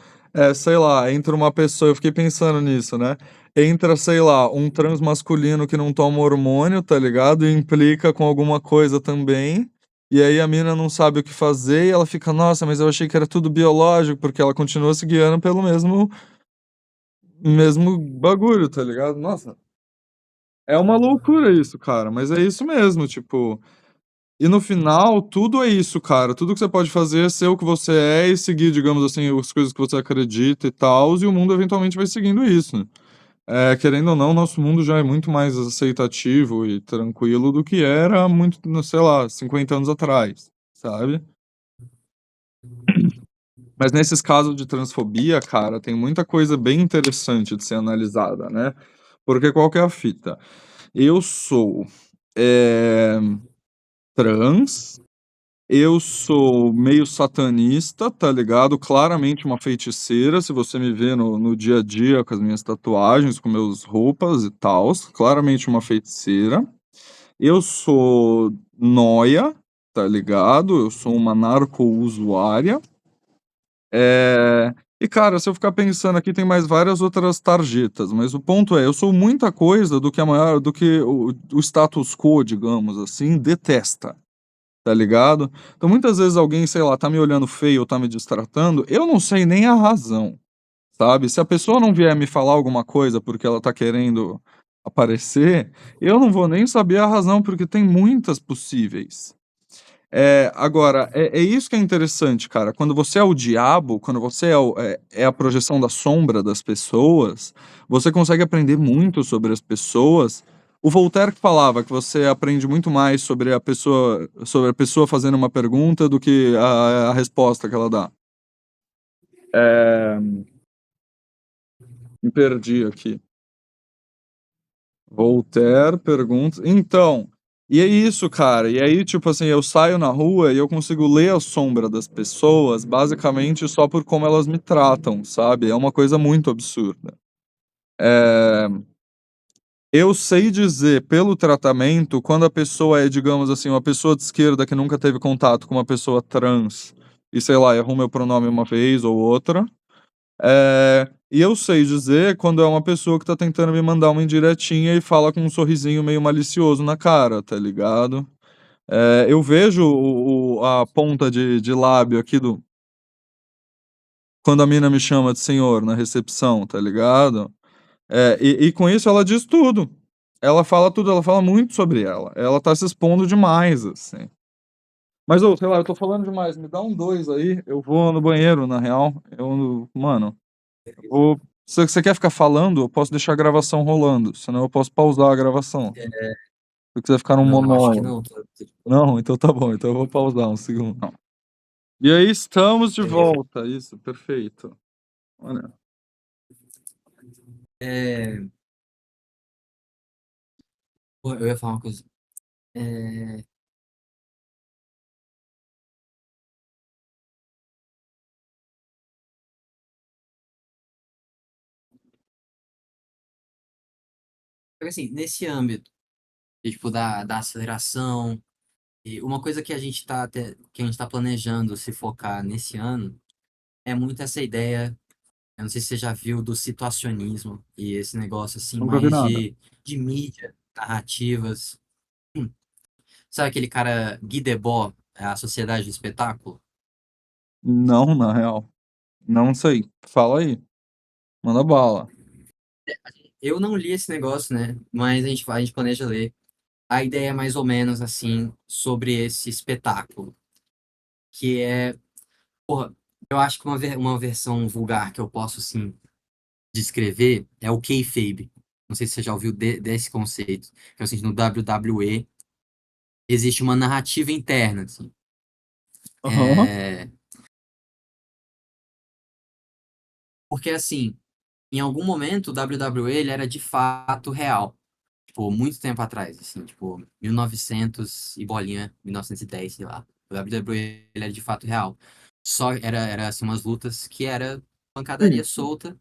sei lá, entra uma pessoa, eu fiquei pensando nisso, né? Entra, sei lá, um transmasculino que não toma hormônio, tá ligado? E implica com alguma coisa também. E aí a mina não sabe o que fazer e ela fica, nossa, mas eu achei que era tudo biológico, porque ela continua se guiando pelo mesmo bagulho, tá ligado? Nossa, é uma loucura isso, cara, mas é isso mesmo, tipo. E no final, tudo é isso, cara. Tudo que você pode fazer é ser o que você é e seguir, digamos assim, as coisas que você acredita e tal, e o mundo eventualmente vai seguindo isso, né? Querendo ou não, nosso mundo já é muito mais aceitativo e tranquilo do que era muito, sei lá, 50 anos atrás, sabe? Mas nesses casos de transfobia, cara, tem muita coisa bem interessante de ser analisada, né? Porque qual que é a fita? Eu sou eh, trans, eu sou meio satanista, tá ligado? Claramente uma feiticeira, se você me vê no dia a dia com as minhas tatuagens, com meus roupas e tals, claramente uma feiticeira. Eu sou nóia, tá ligado? Eu sou uma narco-usuária. E cara, se eu ficar pensando aqui, tem mais várias outras tarjetas, mas o ponto é, eu sou muita coisa do que o status quo, digamos assim, detesta. tá ligado? Então muitas vezes alguém, sei lá, tá me olhando feio ou tá me destratando, eu não sei nem a razão, sabe? Se a pessoa não vier me falar alguma coisa porque ela tá querendo aparecer, eu não vou nem saber a razão, porque tem muitas possíveis. Agora, é isso que é interessante, cara, quando você é o diabo, quando você é a projeção da sombra das pessoas, você consegue aprender muito sobre as pessoas. O Voltaire que falava que você aprende muito mais sobre a pessoa fazendo uma pergunta do que a resposta que ela dá. Me perdi aqui. Voltaire pergunta então, e é isso, cara, e aí, tipo assim, eu saio na rua e eu consigo ler a sombra das pessoas, basicamente, só por como elas me tratam, sabe, é uma coisa muito absurda. Eh, eu sei dizer pelo tratamento quando a pessoa é, digamos assim, uma pessoa de esquerda que nunca teve contato com uma pessoa trans, e sei lá, errou meu pronome uma vez ou outra, e eu sei dizer quando é uma pessoa que tá tentando me mandar uma indiretinha e fala com um sorrisinho meio malicioso na cara, tá ligado? Eu vejo a ponta de lábio aqui do quando a mina me chama de senhor na recepção, tá ligado? E com isso ela diz tudo. Ela fala tudo, ela fala muito sobre ela. Ela tá se expondo demais, assim. Mas, ô, sei lá, eu tô falando demais, me dá um 2 aí, eu vou no banheiro, na real. Mano, Beleza? Ou se você quer ficar falando, eu posso deixar a gravação rolando, senão eu posso pausar a gravação. É, Se quiser ficar num não, acho que monólogo. não. Não? Então tá bom, então eu vou pausar um segundo. E aí estamos de Beleza. volta, isso, perfeito. Olha. É, pô, eu ia falar uma coisa. É, porque, assim, nesse âmbito, tipo, da aceleração, e uma coisa que a gente que a gente tá planejando se focar nesse ano é muito essa ideia. Eu não sei se você já viu do situacionismo e esse negócio assim Nunca vi mais nada. de mídia, narrativas. Hum. Sabe aquele cara Guy Debord, a Sociedade do Espetáculo? Não, na real. Não sei. Fala aí. Manda bala. Eu não li esse negócio, né? Mas a gente planeja ler. A ideia é mais ou menos assim sobre esse espetáculo, que é, porra, eu acho que uma versão vulgar que eu posso assim descrever é o kayfabe. Não sei se você já ouviu desse conceito, que é o seguinte, no WWE existe uma narrativa interna, assim. Aham. É, porque assim, em algum momento o WWE ele era de fato real. Tipo, muito tempo atrás, assim, tipo, 1900 e bolinha, 1910, sei lá. O WWE ele era de fato real. Só era assim, umas lutas que era Sim. pancadaria solta,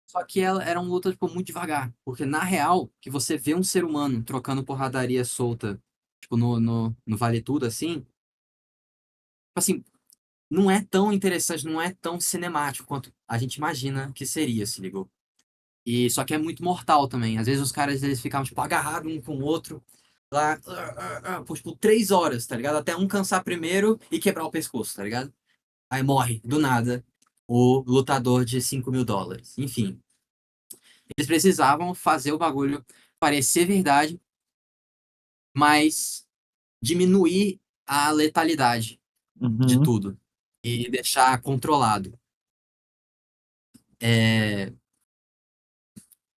só que eram lutas, tipo, muito devagar. Porque na real, que você vê um ser humano trocando porradaria solta, tipo, no Vale Tudo, assim, não é tão interessante, não é tão cinemático quanto a gente imagina que seria, se ligou? E só que é muito mortal também. Às vezes os caras eles ficavam tipo agarrados um com o outro lá por tipo 3 horas, tá ligado? Até um cansar primeiro e quebrar o pescoço, tá ligado? Aí morre do nada o lutador de US$ 5.000. Enfim, eles precisavam fazer o bagulho parecer verdade, mas diminuir a letalidade de Uhum. tudo e deixar controlado. É,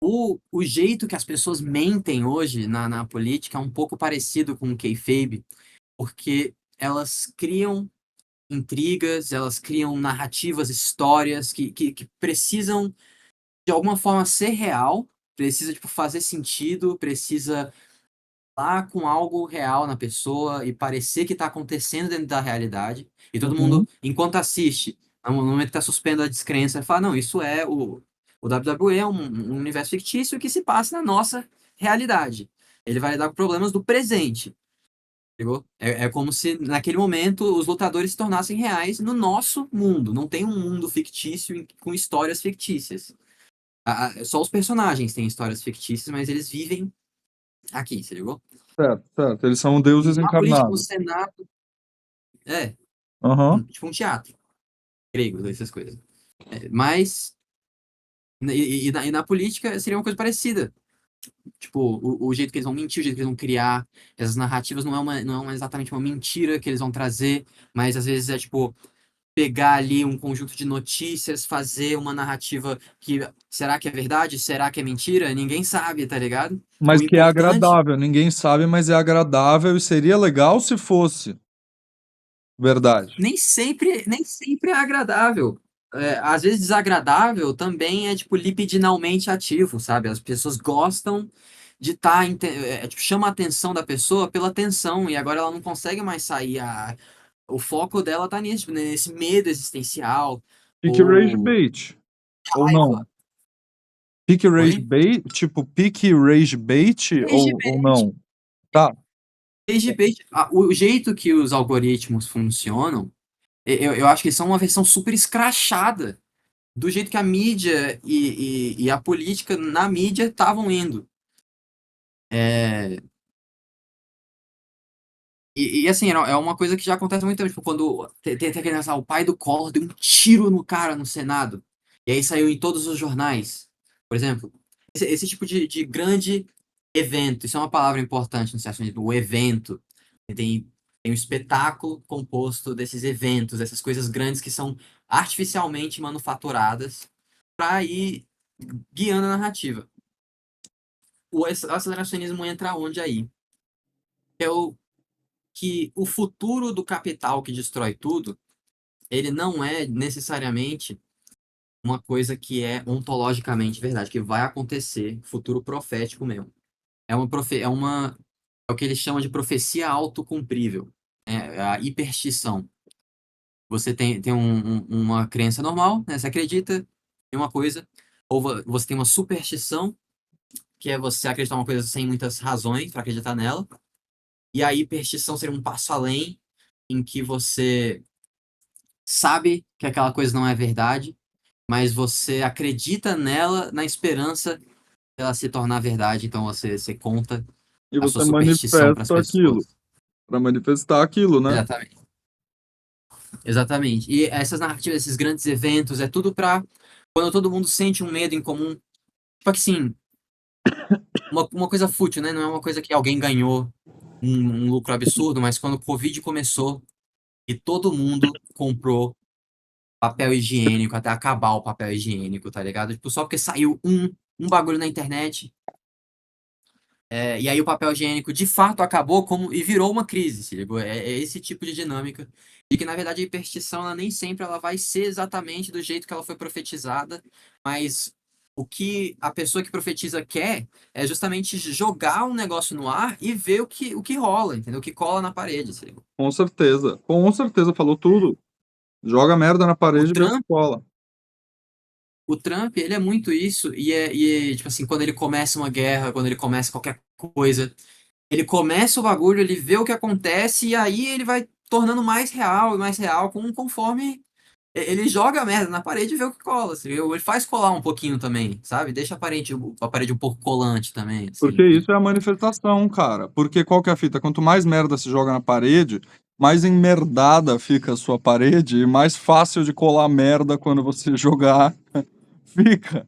o jeito que as pessoas mentem hoje na política é um pouco parecido com o kayfabe, porque elas criam intrigas, elas criam narrativas, histórias que precisam, de alguma forma, ser real, precisa, tipo, fazer sentido, precisa falar com algo real na pessoa e parecer que está acontecendo dentro da realidade. E todo Uhum. mundo, enquanto assiste, no momento que está suspendo a descrença, fala, não, isso é o WWE é um universo fictício que se passa na nossa realidade. Ele vai lidar com problemas do presente. Pegou? É como se naquele momento os lutadores se tornassem reais no nosso mundo. Não tem um mundo fictício com histórias fictícias. Só os personagens têm histórias fictícias, mas eles vivem aqui, você ligou? Certo, certo. Eles são deuses Na política, no encarnados. Senado. É, Aham. tipo um teatro grego, essas coisas. Mas, e na política seria uma coisa parecida. Tipo, o jeito que eles vão mentir, o jeito que eles vão criar. Essas narrativas não é exatamente uma mentira que eles vão trazer, mas às vezes é tipo pegar ali um conjunto de notícias, fazer uma narrativa que será que é verdade? Será que é mentira? Ninguém sabe, tá ligado? O Mas que é importante agradável, ninguém sabe, mas é agradável e seria legal se fosse verdade. nem sempre é agradável. Às vezes desagradável também é tipo lipidinalmente ativo, sabe? As pessoas gostam de estar, tipo, chama a atenção da pessoa pela atenção e agora ela não consegue mais sair. O foco dela tá nisso, né? Nesse medo existencial Pique rage ou bait, ou não? raiva. Pique rage Oi? bait, tipo pique rage bait ou não? Tá. Desde bait, o jeito que os algoritmos funcionam, eu acho que eles são uma versão super escrachada do jeito que a mídia e a política na mídia estavam indo. É, e assim, é uma coisa que já acontece muito tempo. Tipo, quando tem aquele negócio, o pai do Collor deu um tiro no cara no Senado. E aí saiu em todos os jornais. Por exemplo, esse tipo de grande evento, isso é uma palavra importante no estacionismo, o evento. Tem um espetáculo composto desses eventos, dessas coisas grandes que são artificialmente manufaturadas para ir guiando a narrativa. O aceleracionismo entra onde aí? É que o futuro do capital que destrói tudo, ele não é necessariamente uma coisa que é ontologicamente verdade, que vai acontecer, futuro profético mesmo. É o que eles chamam de profecia autocumprível, é a hiperstição. Você tem uma crença normal, né? Você acredita em uma coisa, ou você tem uma superstição, que é você acreditar em uma coisa sem muitas razões para acreditar nela, e a hiperstição seria um passo além, em que você sabe que aquela coisa não é verdade, mas você acredita nela na esperança dela se tornar verdade, então você conta E a sua você superstição para as manifesta aquilo, pessoas. para manifestar aquilo, né? Exatamente. Exatamente. E essas narrativas, esses grandes eventos, é tudo pra quando todo mundo sente um medo em comum. Tipo assim, uma coisa fútil, né? Não é uma coisa que alguém ganhou um lucro absurdo, mas quando o Covid começou e todo mundo comprou papel higiênico até acabar o papel higiênico, tá ligado? Tipo, só porque saiu um bagulho na internet. E aí o papel higiênico de fato acabou como e virou uma crise, se ligou? É esse tipo de dinâmica. E que, na verdade, a hiperstição, ela nem sempre ela vai ser exatamente do jeito que ela foi profetizada, mas o que a pessoa que profetiza quer é justamente jogar um negócio no ar e ver o que rola, entendeu? O que cola na parede, se ligou? Com certeza falou tudo. Joga merda na O parede e vê o que Trump cola. O Trump, ele é muito isso, tipo assim, quando ele começa uma guerra, quando ele começa qualquer coisa, ele começa o bagulho, ele vê o que acontece, e aí ele vai tornando mais real e mais real, conforme ele joga a merda na parede e vê o que cola, assim, ele faz colar um pouquinho também, sabe? Deixa a parede um pouco colante também, assim, Porque enfim. isso é a manifestação, cara. Porque qual que é a fita? Quanto mais merda se joga na parede, mais emmerdada fica a sua parede e mais fácil de colar merda quando você jogar fica.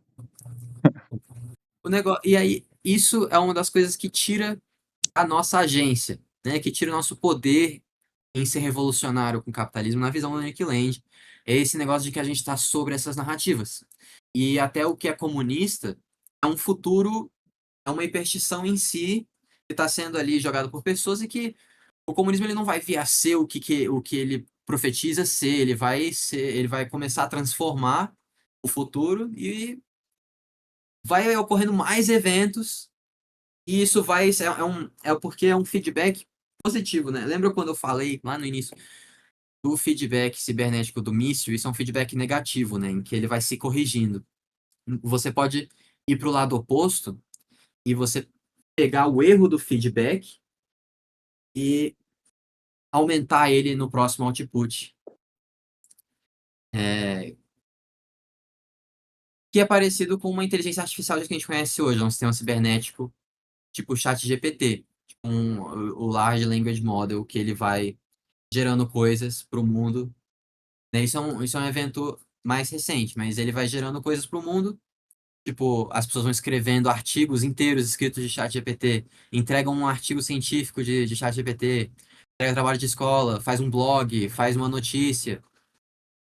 E aí, isso é uma das coisas que tira a nossa agência, né? Que tira o nosso poder em ser revolucionário com o capitalismo na visão do Nick Land. É esse negócio de que a gente está sobre essas narrativas. E até o que é comunista é um futuro, é uma hiperstição em si que está sendo ali jogado por pessoas e que o comunismo ele não vai vir a ser o que ele profetiza ser, ele vai começar a transformar o futuro e vai ocorrendo mais eventos e isso porque é um feedback positivo, né? Lembra quando eu falei lá no início do feedback cibernético do míssil? Isso é um feedback negativo, né? Em que ele vai se corrigindo. Você pode ir para o lado oposto e você pegar o erro do feedback e aumentar ele no próximo output. É, que é parecido com uma inteligência artificial que a gente conhece hoje, um sistema cibernético tipo o ChatGPT, tipo o Large Language Model, que ele vai gerando coisas para o mundo, né? Isso é um evento mais recente, mas ele vai gerando coisas para o mundo. Tipo, as pessoas vão escrevendo artigos inteiros escritos de ChatGPT, entregam um artigo científico de ChatGPT, entrega trabalho de escola, faz um blog, faz uma notícia.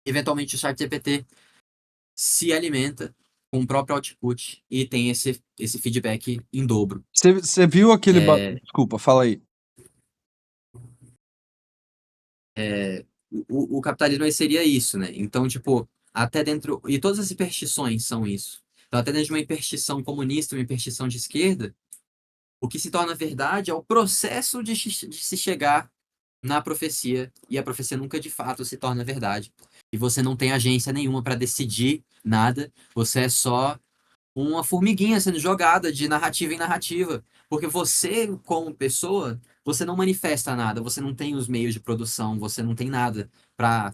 Eventualmente o ChatGPT se alimenta com o próprio output e tem esse feedback em dobro. Você viu aquele. É, Desculpa, fala aí. o capitalismo aí seria isso, né? Então, tipo, até dentro. E todas as hiperstições são isso. Então, até dentro de uma hiperstição comunista, uma hiperstição de esquerda, o que se torna verdade é o processo de se chegar na profecia, e a profecia nunca de fato se torna verdade. E você não tem agência nenhuma para decidir nada, você é só uma formiguinha sendo jogada de narrativa em narrativa, porque você, como pessoa, você não manifesta nada, você não tem os meios de produção, você não tem nada para,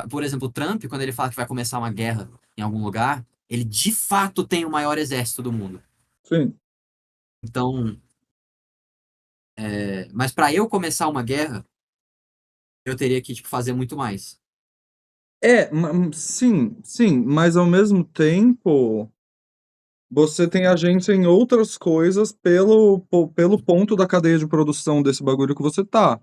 por exemplo, o Trump, quando ele fala que vai começar uma guerra em algum lugar, ele de fato tem o maior exército do mundo. Sim. Então, mas para eu começar uma guerra, eu teria que tipo, fazer muito mais. Sim, sim, mas ao mesmo tempo, você tem agência em outras coisas pelo ponto da cadeia de produção desse bagulho que você tá.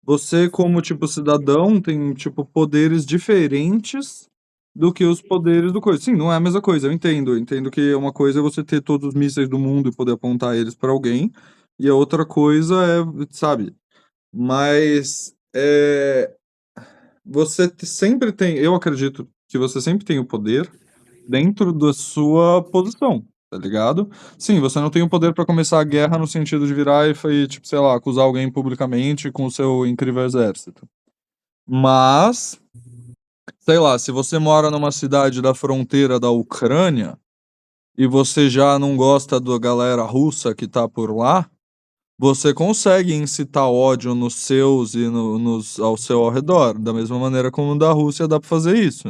Você, como, tipo, cidadão, tem, tipo, poderes diferentes do que os poderes do coisa. Sim, não é a mesma coisa, eu entendo que uma coisa é você ter todos os mísseis do mundo e poder apontar eles pra alguém, e a outra coisa é, sabe? Mas sempre tem, eu acredito que você sempre tem o poder dentro da sua posição, tá ligado? Sim, você não tem o poder pra começar a guerra no sentido de virar e, tipo, sei lá, acusar alguém publicamente com o seu incrível exército. Mas, sei lá, se você mora numa cidade da fronteira da Ucrânia e você já não gosta da galera russa que tá por lá, você consegue incitar ódio nos seus e nos ao seu ao redor, da mesma maneira como da Rússia dá pra fazer isso.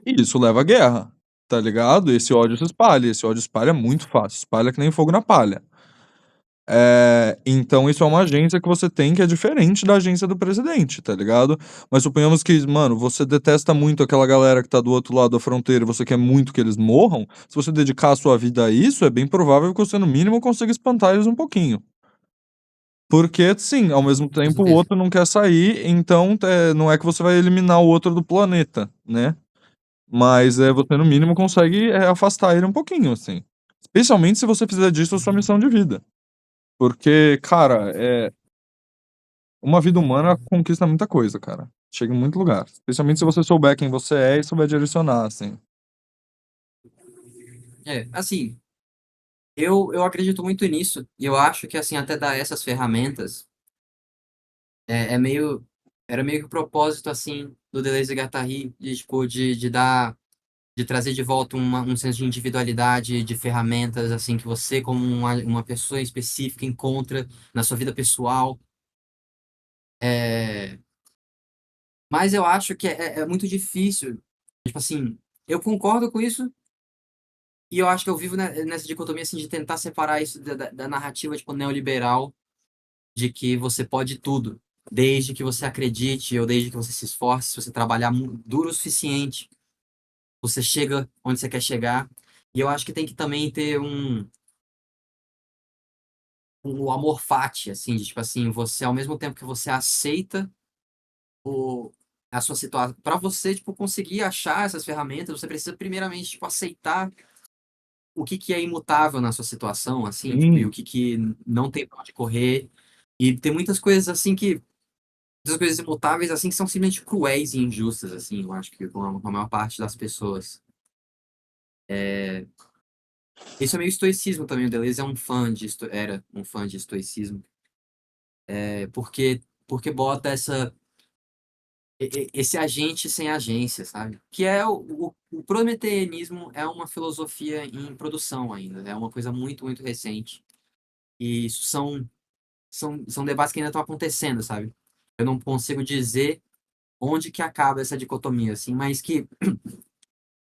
E isso leva à guerra, tá ligado? Esse ódio se espalha, esse ódio espalha muito fácil, espalha que nem fogo na palha. Então isso é uma agência que você tem que é diferente da agência do presidente, tá ligado? Mas suponhamos que, mano, você detesta muito aquela galera que tá do outro lado da fronteira e você quer muito que eles morram. Se você dedicar a sua vida a isso, é bem provável que você, no mínimo, consiga espantar eles um pouquinho. Porque, sim, ao mesmo Com tempo o certeza. outro não quer sair, então não é que você vai eliminar o outro do planeta, né? Mas você, no mínimo, consegue afastar ele um pouquinho, assim. Especialmente se você fizer disso a sua missão de vida. Porque, cara, uma vida humana conquista muita coisa, cara. Chega em muito lugar. Especialmente se você souber quem você é e souber direcionar, assim. Assim, eu acredito muito nisso, e eu acho que, assim, até dar essas ferramentas é meio. Era meio que o propósito, assim, do Deleuze e Guattari, de, tipo, de dar. De trazer de volta um senso de individualidade, de ferramentas, assim, que você, como uma pessoa específica, encontra na sua vida pessoal. É, mas eu acho que é muito difícil. Tipo assim, eu concordo com isso, e eu acho que eu vivo nessa dicotomia, assim, de tentar separar isso da narrativa, tipo, neoliberal de que você pode tudo, desde que você acredite ou desde que você se esforce, se você trabalhar duro o suficiente, você chega onde você quer chegar. E eu acho que tem que também ter um amor fati, assim, de tipo assim, você ao mesmo tempo que você aceita o a sua situação, para você tipo conseguir achar essas ferramentas, você precisa primeiramente tipo aceitar o que que é imutável na sua situação, assim, tipo, e o Sim, que que não tem pra onde correr. E tem muitas coisas assim que das coisas imutáveis, assim, que são simplesmente cruéis e injustas, assim, eu acho que com a maior parte das pessoas. Isso é meio estoicismo também, o Deleuze é um fã era um fã de estoicismo, porque bota esse agente sem agência, sabe? Que é o prometeanismo é uma filosofia em produção ainda, é uma coisa muito, muito recente. E isso são debates que ainda estão acontecendo, sabe? Eu não consigo dizer onde que acaba essa dicotomia, assim, mas que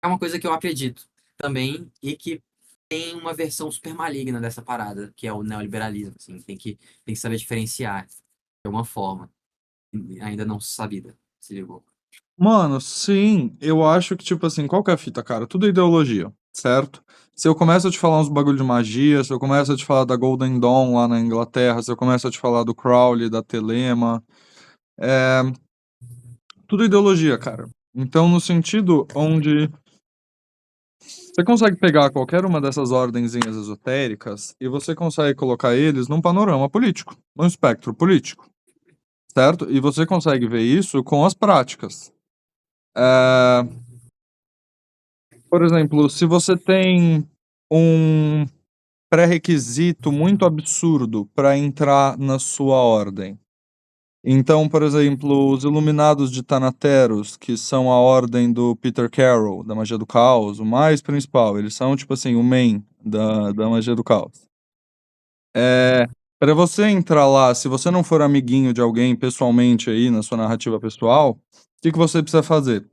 é uma coisa que eu acredito também e que tem uma versão super maligna dessa parada, que é o neoliberalismo, assim, tem que saber diferenciar de alguma forma. ainda não sabida, se ligou? Mano, sim, eu acho que, tipo assim, qual que é a fita, cara? Tudo é ideologia, certo? Se eu começo a te falar uns bagulho de magia, se eu começo a te falar da Golden Dawn lá na Inglaterra, se eu começo a te falar do Crowley, da Telema, é tudo ideologia, cara. Então, no sentido onde você consegue pegar qualquer uma dessas ordenzinhas esotéricas e você consegue colocar eles num panorama político, num espectro político, certo? E você consegue ver isso com as práticas. É, por exemplo, se você tem um pré-requisito muito absurdo para entrar na sua ordem. Então, por exemplo, os Iluminados de Thanateros, que são a ordem do Peter Carroll, da Magia do Caos, o mais principal, eles são, tipo assim, o main da Magia do Caos. É, para você entrar lá, se você não for amiguinho de alguém pessoalmente aí, na sua narrativa pessoal, o que que você precisa fazer?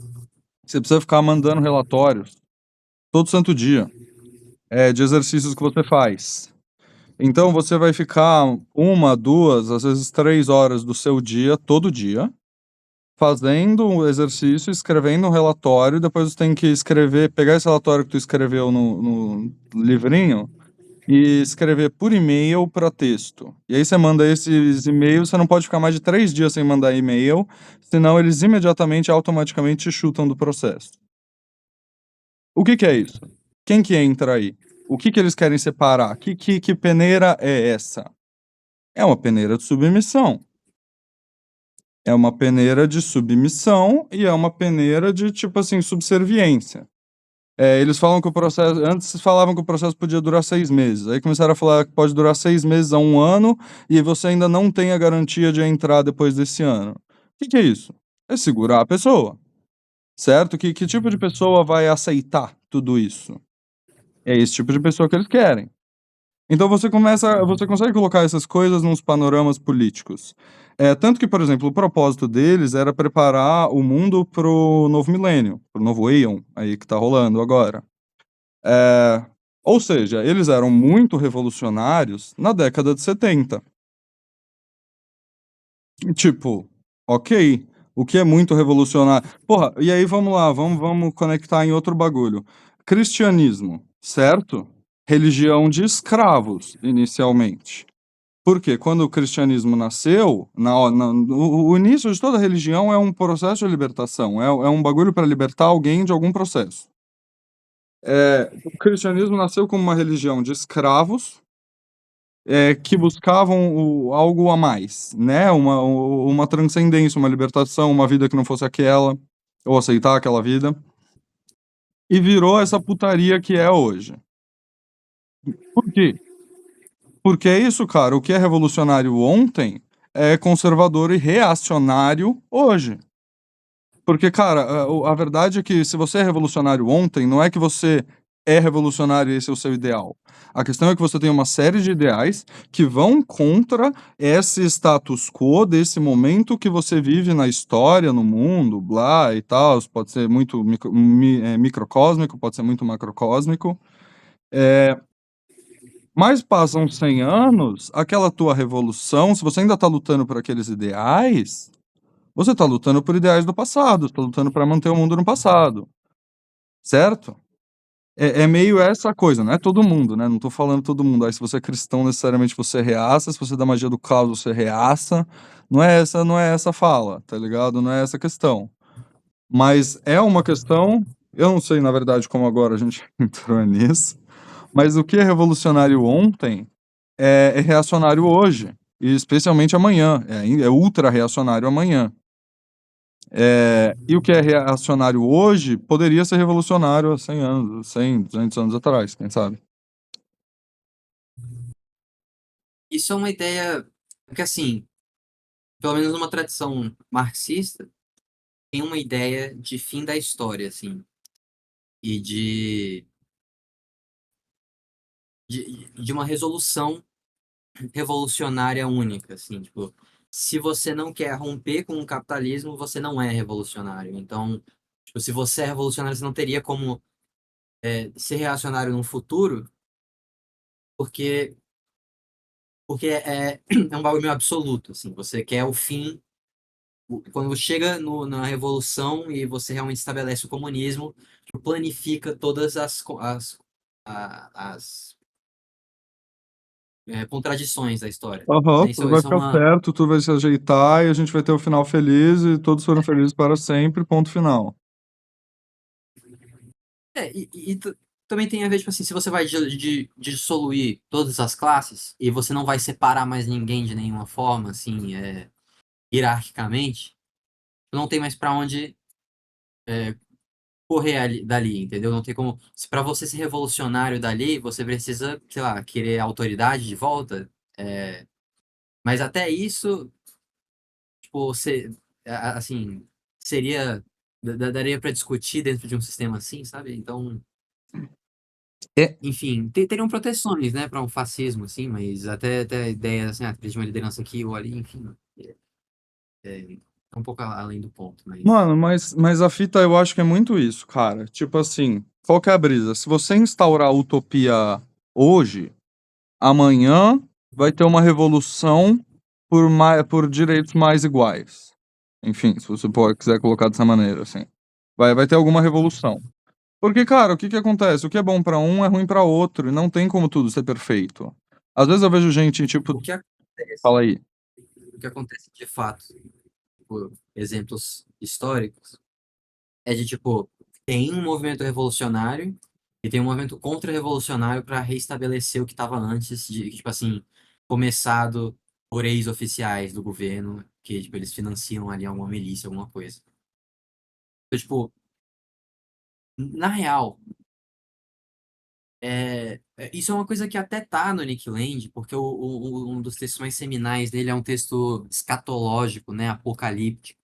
Você precisa ficar mandando relatórios todo santo dia, de exercícios que você faz. Então você vai ficar uma, duas, às vezes 3 horas do seu dia, todo dia, fazendo um exercício, escrevendo um relatório, depois você tem que escrever, pegar esse relatório que tu escreveu no livrinho e escrever por e-mail para texto. E aí você manda esses e-mails, você não pode ficar mais de 3 dias sem mandar e-mail, senão eles imediatamente, automaticamente te chutam do processo. O que que é isso? Quem que entra aí? O que que eles querem separar? Que peneira é essa? É uma peneira de submissão. É uma peneira de submissão e é uma peneira de, tipo assim, subserviência. Eles falam que o processo. Antes falavam que o processo podia durar 6 meses. Aí começaram a falar que pode durar 6 meses a um ano e você ainda não tem a garantia de entrar depois desse ano. O que que é isso? É segurar a pessoa, certo? Que tipo de pessoa vai aceitar tudo isso? É esse tipo de pessoa que eles querem. Então você consegue colocar essas coisas nos panoramas políticos. Tanto que, por exemplo, o propósito deles era preparar o mundo pro novo milênio, pro novo Aeon aí que tá rolando agora. Eh, ou seja, eles eram muito revolucionários na década de 70. Tipo, ok, o que é muito revolucionário? Porra, e aí vamos lá, vamos conectar em outro bagulho. Cristianismo, certo? Religião de escravos, inicialmente. Porque quando o cristianismo nasceu, o início de toda religião é um processo de libertação, é um bagulho para libertar alguém de algum processo. O cristianismo nasceu como uma religião de escravos, que buscavam algo a mais, né? Uma transcendência, uma libertação, uma vida que não fosse aquela, ou aceitar aquela vida, e virou essa putaria que é hoje. Por quê? Porque é isso, cara. O que é revolucionário ontem é conservador e reacionário hoje. Porque, cara, a verdade é que se você é revolucionário ontem, não é que você é revolucionário e esse é o seu ideal. A questão é que você tem uma série de ideais que vão contra esse status quo desse momento que você vive na história, no mundo, blá e tal. Pode ser muito microcósmico, pode ser muito macrocósmico. É, mas passam 100 anos, aquela tua revolução, se você ainda tá lutando por aqueles ideais, você tá lutando por ideais do passado, você tá lutando para manter o mundo no passado, certo? É meio essa coisa, não é todo mundo, né? Não tô falando todo mundo. Aí se você é cristão, necessariamente você é reaça, se você é da magia do caos, você é reaça. Não é essa a fala, tá ligado? Não é essa a questão. Mas é uma questão, eu não sei, na verdade, como agora a gente entrou nisso, mas o que é revolucionário ontem é reacionário hoje, e especialmente amanhã, é ultra reacionário amanhã. E o que é reacionário hoje poderia ser revolucionário há 100 anos, 100, 200 anos atrás, quem sabe? Isso é uma ideia que, assim, pelo menos numa tradição marxista, tem uma ideia de fim da história, assim, e de uma resolução revolucionária única, assim, tipo, se você não quer romper com o capitalismo, você não é revolucionário. Então, tipo, se você é revolucionário, você não teria como ser reacionário no futuro, porque é um bagulho meio absoluto, assim, você quer o fim quando chega na revolução e você realmente estabelece o comunismo, tipo, planifica todas as contradições da história. Aham, Né? tudo vai Isso é ficar uma. certo, tudo vai se ajeitar e a gente vai ter o final feliz e todos foram felizes para sempre, ponto final. Também tem a ver, tipo assim, se você vai dissoluir todas as classes e você não vai separar mais ninguém de nenhuma forma, assim, hierarquicamente, não tem mais pra onde correr dali, entendeu? Não tem como. Se para você ser revolucionário dali, você precisa, sei lá, querer autoridade de volta. é, mas até isso, tipo, assim, seria. Daria pra discutir dentro de um sistema assim, sabe? Então. É, Enfim, teriam proteções, né, para um fascismo, assim, mas até a ideia, assim, de uma liderança aqui ou ali, enfim, é um pouco além do ponto, mas... mano, mas a fita eu acho que é muito isso, cara. Tipo assim, qual que é a brisa? Se você instaurar a utopia hoje, amanhã vai ter uma revolução por direitos mais iguais. Enfim, se você quiser colocar dessa maneira, assim. Vai ter alguma revolução. Porque, cara, o que que acontece? O que é bom pra um é ruim pra outro, e não tem como tudo ser perfeito. Às vezes eu vejo gente, tipo, O que acontece, fala aí. o que acontece de fato, por exemplos históricos, é de, tipo, tem um movimento revolucionário e tem um movimento contra-revolucionário para reestabelecer o que estava antes de, tipo assim, começado por ex-oficiais do governo, que, tipo, eles financiam ali alguma milícia, alguma coisa. Então, tipo, na real, isso é uma coisa que até tá no Nick Land, porque um dos textos mais seminais dele é um texto escatológico, né, apocalíptico,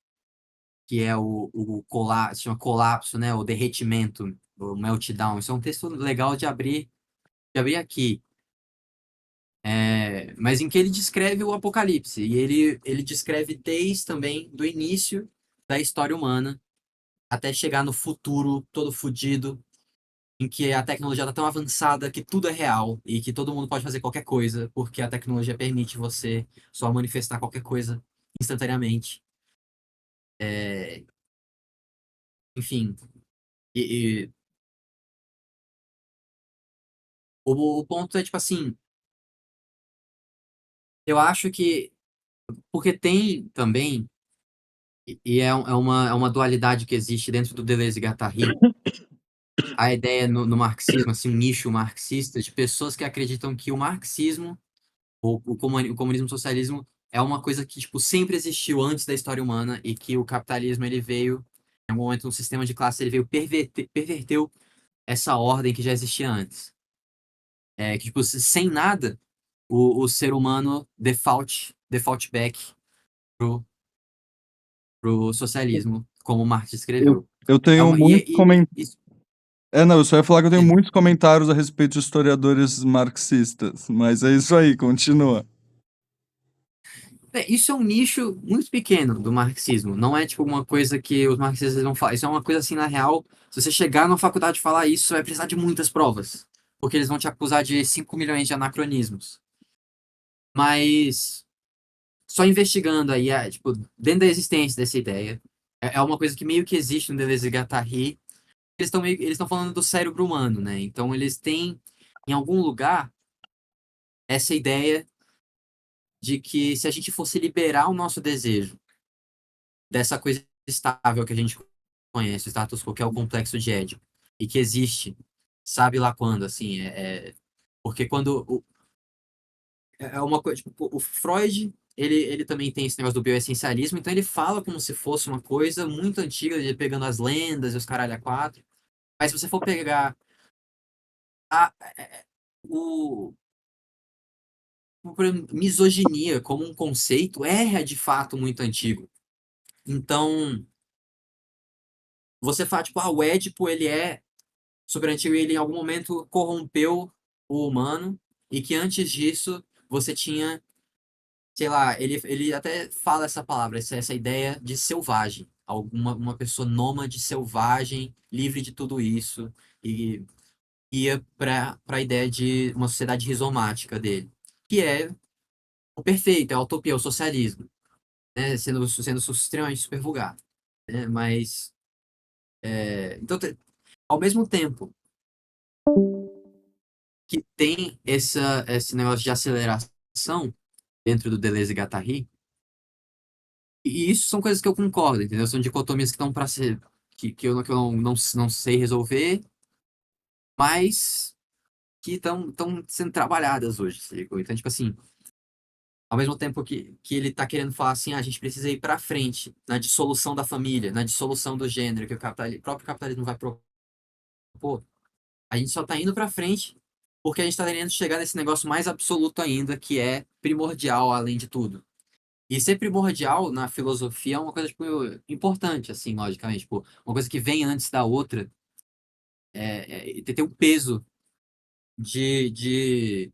que é o colapso, chama colapso, né, o derretimento, o meltdown. Isso é um texto legal de abrir aqui, mas em que ele descreve o apocalipse, e ele descreve desde também do início da história humana até chegar no futuro todo fodido em que a tecnologia está tão avançada que tudo é real e que todo mundo pode fazer qualquer coisa, porque a tecnologia permite você só manifestar qualquer coisa instantaneamente. É, enfim, e, e o ponto é tipo assim, eu acho que porque tem também é uma dualidade que existe dentro do Deleuze e Guattari, a ideia no marxismo, assim, um nicho marxista de pessoas que acreditam que o marxismo o comunismo e o socialismo é uma coisa que, tipo, sempre existiu antes da história humana e que o capitalismo, ele veio, em algum momento, um sistema de classe, ele veio perverteu essa ordem que já existia antes. Que, tipo, sem nada, o ser humano default back pro, pro socialismo, como Marx Eu, escreveu. eu É tenho uma, muitos isso- não, eu só ia falar que eu tenho e- muitos comentários a respeito de historiadores marxistas, mas é isso aí, continua. isso é um nicho muito pequeno do marxismo. Não é tipo uma coisa que os marxistas vão falar. Isso é uma coisa assim, na real. Se você chegar na faculdade e falar isso, você vai precisar de muitas provas. Porque eles vão te acusar de 5 milhões de anacronismos. Mas só investigando aí, tipo, dentro da existência dessa ideia, é uma coisa que meio que existe no Deleuze e Guattari. Eles estão falando do cérebro humano, né? Então eles têm, em algum lugar, essa ideia de que se a gente fosse liberar o nosso desejo dessa coisa estável que a gente conhece, o status quo, que é o complexo de Édipo, e que existe, sabe lá quando, assim, porque quando é uma coisa, tipo, o Freud, ele também tem esse negócio do bioessencialismo, então ele fala como se fosse uma coisa muito antiga, ele pegando as lendas e os caralho a quatro, mas se você for pegar a, o, por exemplo, misoginia como um conceito, é de fato muito antigo. Então, você fala, tipo, o Édipo, ele é Sobrantil ele em algum momento corrompeu o humano e que antes disso você tinha, sei lá, ele até fala essa palavra, essa ideia de selvagem, uma pessoa nômade selvagem, livre de tudo isso e ia para a ideia de uma sociedade rizomática dele, que é o perfeito, é a utopia, é o socialismo. né, sendo extremamente super vulgar, né? Mas, então, ao mesmo tempo que tem esse negócio de aceleração dentro do Deleuze e Guattari, e isso são coisas que eu concordo, entendeu? São dicotomias que estão para ser, que eu não sei resolver, mas que estão sendo trabalhadas hoje, sacou? Então, tipo assim, ao mesmo tempo que ele tá querendo falar assim, a gente precisa ir para frente na dissolução da família, na dissolução do gênero, que o próprio capitalismo vai propor, a gente só tá indo para frente porque a gente tá querendo chegar nesse negócio mais absoluto ainda, que é primordial além de tudo. E ser primordial na filosofia é uma coisa, tipo, importante, assim, logicamente. Tipo, uma coisa que vem antes da outra, tem um peso de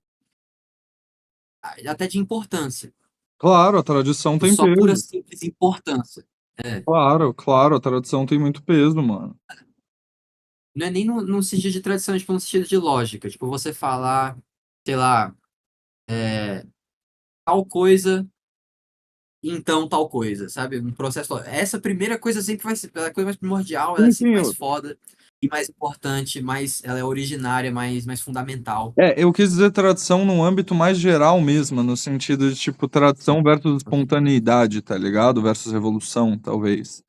até de importância. Claro, a tradição Tipo, tem só pura peso. simples importância. É. Claro, claro, a tradição tem muito peso, mano. Não é nem no sentido de tradição, é, tipo, no sentido de lógica. Tipo, você falar, sei lá, tal coisa, então tal coisa, sabe? Um processo. Essa primeira coisa sempre vai ser a coisa mais primordial, ela é Sim, sempre sim, mais foda e mais importante, mais, ela é originária, mais fundamental. eu quis dizer tradição num âmbito mais geral mesmo, no sentido de, tipo, tradição versus espontaneidade, tá ligado? Versus revolução, talvez.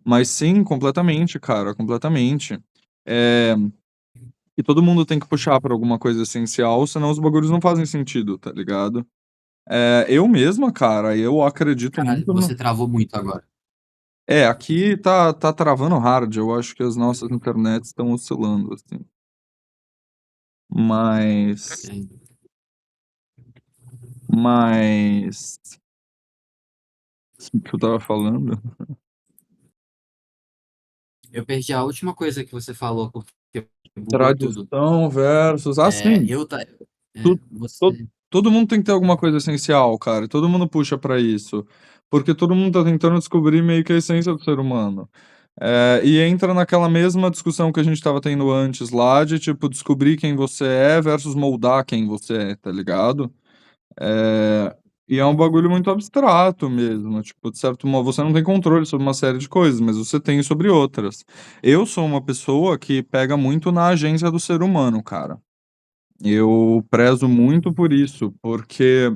Mas sim, completamente, cara, completamente. É, e todo mundo tem que puxar pra alguma coisa essencial, senão os bagulhos não fazem sentido, tá ligado? Eu mesma, cara, eu acredito Caralho, muito no. você travou muito agora. Aqui tá travando hard, eu acho que as nossas internets estão oscilando, assim. Mas. É. Mas. O que eu tava falando? Eu perdi a última coisa que você falou, porque bugou tudo. Tradição versus. Ah, É, sim. Tu- to- você. Todo mundo tem que ter alguma coisa essencial, cara. Todo mundo puxa pra isso. Porque todo mundo tá tentando descobrir meio que a essência do ser humano. E entra naquela mesma discussão que a gente tava tendo antes lá, de tipo, descobrir quem você é versus moldar quem você é, tá ligado? É, e é um bagulho muito abstrato mesmo. Tipo, de certo modo, você não tem controle sobre uma série de coisas, mas você tem sobre outras. Eu sou uma pessoa que pega muito na agência do ser humano, cara. Eu prezo muito por isso, porque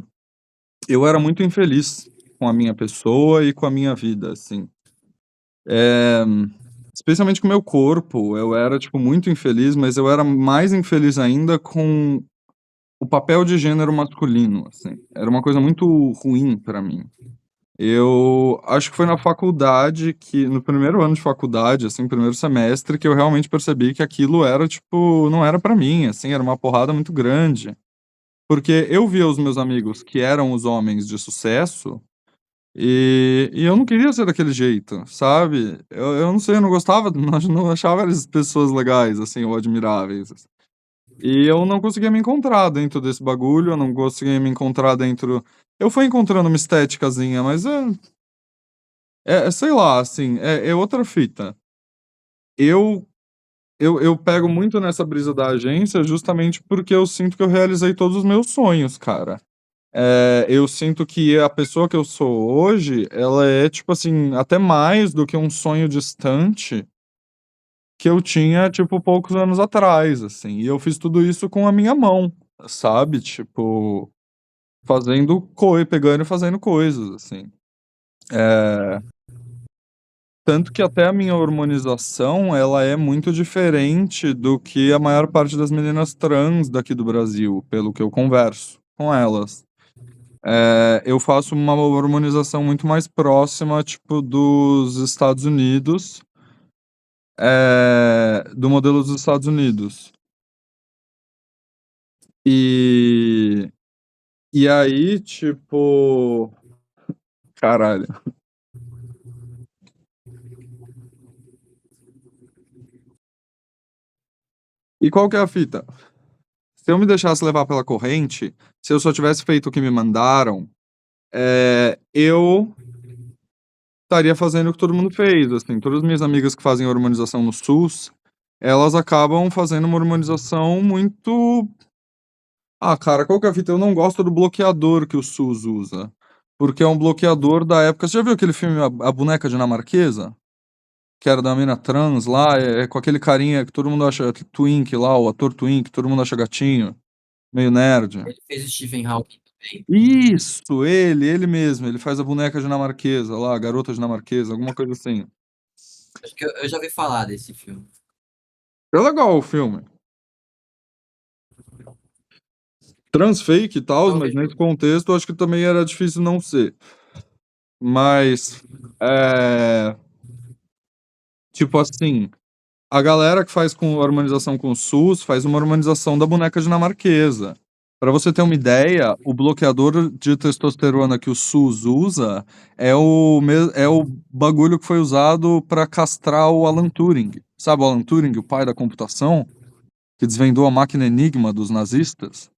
eu era muito infeliz com a minha pessoa e com a minha vida, assim. É, especialmente com o meu corpo, eu era, tipo, muito infeliz, mas eu era mais infeliz ainda com o papel de gênero masculino, assim. Era uma coisa muito ruim pra mim. Eu acho que foi na faculdade que, no primeiro ano de faculdade, assim, primeiro semestre, que eu realmente percebi que aquilo era, tipo, não era pra mim, assim, era uma porrada muito grande. Porque eu via os meus amigos que eram os homens de sucesso e eu não queria ser daquele jeito, sabe? Eu não sei, eu não gostava, não achava eles pessoas legais, assim, ou admiráveis. E eu não conseguia me encontrar dentro desse bagulho, eu não conseguia me encontrar dentro. Eu fui encontrando uma estéticazinha, mas sei lá, assim, é outra fita. Eu, eu pego muito nessa brisa da agência justamente porque eu sinto que eu realizei todos os meus sonhos, cara. Eu sinto que a pessoa que eu sou hoje, ela é, tipo assim, até mais do que um sonho distante que eu tinha, tipo, poucos anos atrás, assim. E eu fiz tudo isso com a minha mão, sabe? Tipo, pegando e fazendo coisas, assim. É, tanto que até a minha hormonização, ela é muito diferente do que a maior parte das meninas trans daqui do Brasil, pelo que eu converso com elas. Eu faço uma hormonização muito mais próxima, tipo, dos Estados Unidos, do modelo dos Estados Unidos. E, e aí, tipo, caralho. E qual que é a fita? Se eu me deixasse levar pela corrente, se eu só tivesse feito o que me mandaram, eu estaria fazendo o que todo mundo fez, assim. Todas as minhas amigas que fazem hormonização no SUS, elas acabam fazendo uma hormonização muito. Ah, cara, qual que é a fita? Eu não gosto do bloqueador que o SUS usa. porque é um bloqueador da época. Você já viu aquele filme A Boneca Dinamarquesa? Que era da mina trans lá, com aquele carinha que todo mundo acha twink lá, o ator twink, todo mundo acha gatinho, meio nerd. Ele fez o Stephen Hawking também. Isso, ele mesmo, ele faz a boneca dinamarquesa lá, a garota dinamarquesa, alguma coisa assim. Acho que eu já ouvi falar desse filme. É legal o filme. Transfake e tal, mas Talvez. nesse contexto eu acho que também era difícil não ser. Mas, é, tipo assim, a galera que faz com harmonização com o SUS faz uma harmonização da boneca dinamarquesa. Para você ter uma ideia, o bloqueador de testosterona que o SUS usa é o bagulho que foi usado para castrar o Alan Turing. Sabe o Alan Turing, o pai da computação, que desvendou a máquina Enigma dos nazistas?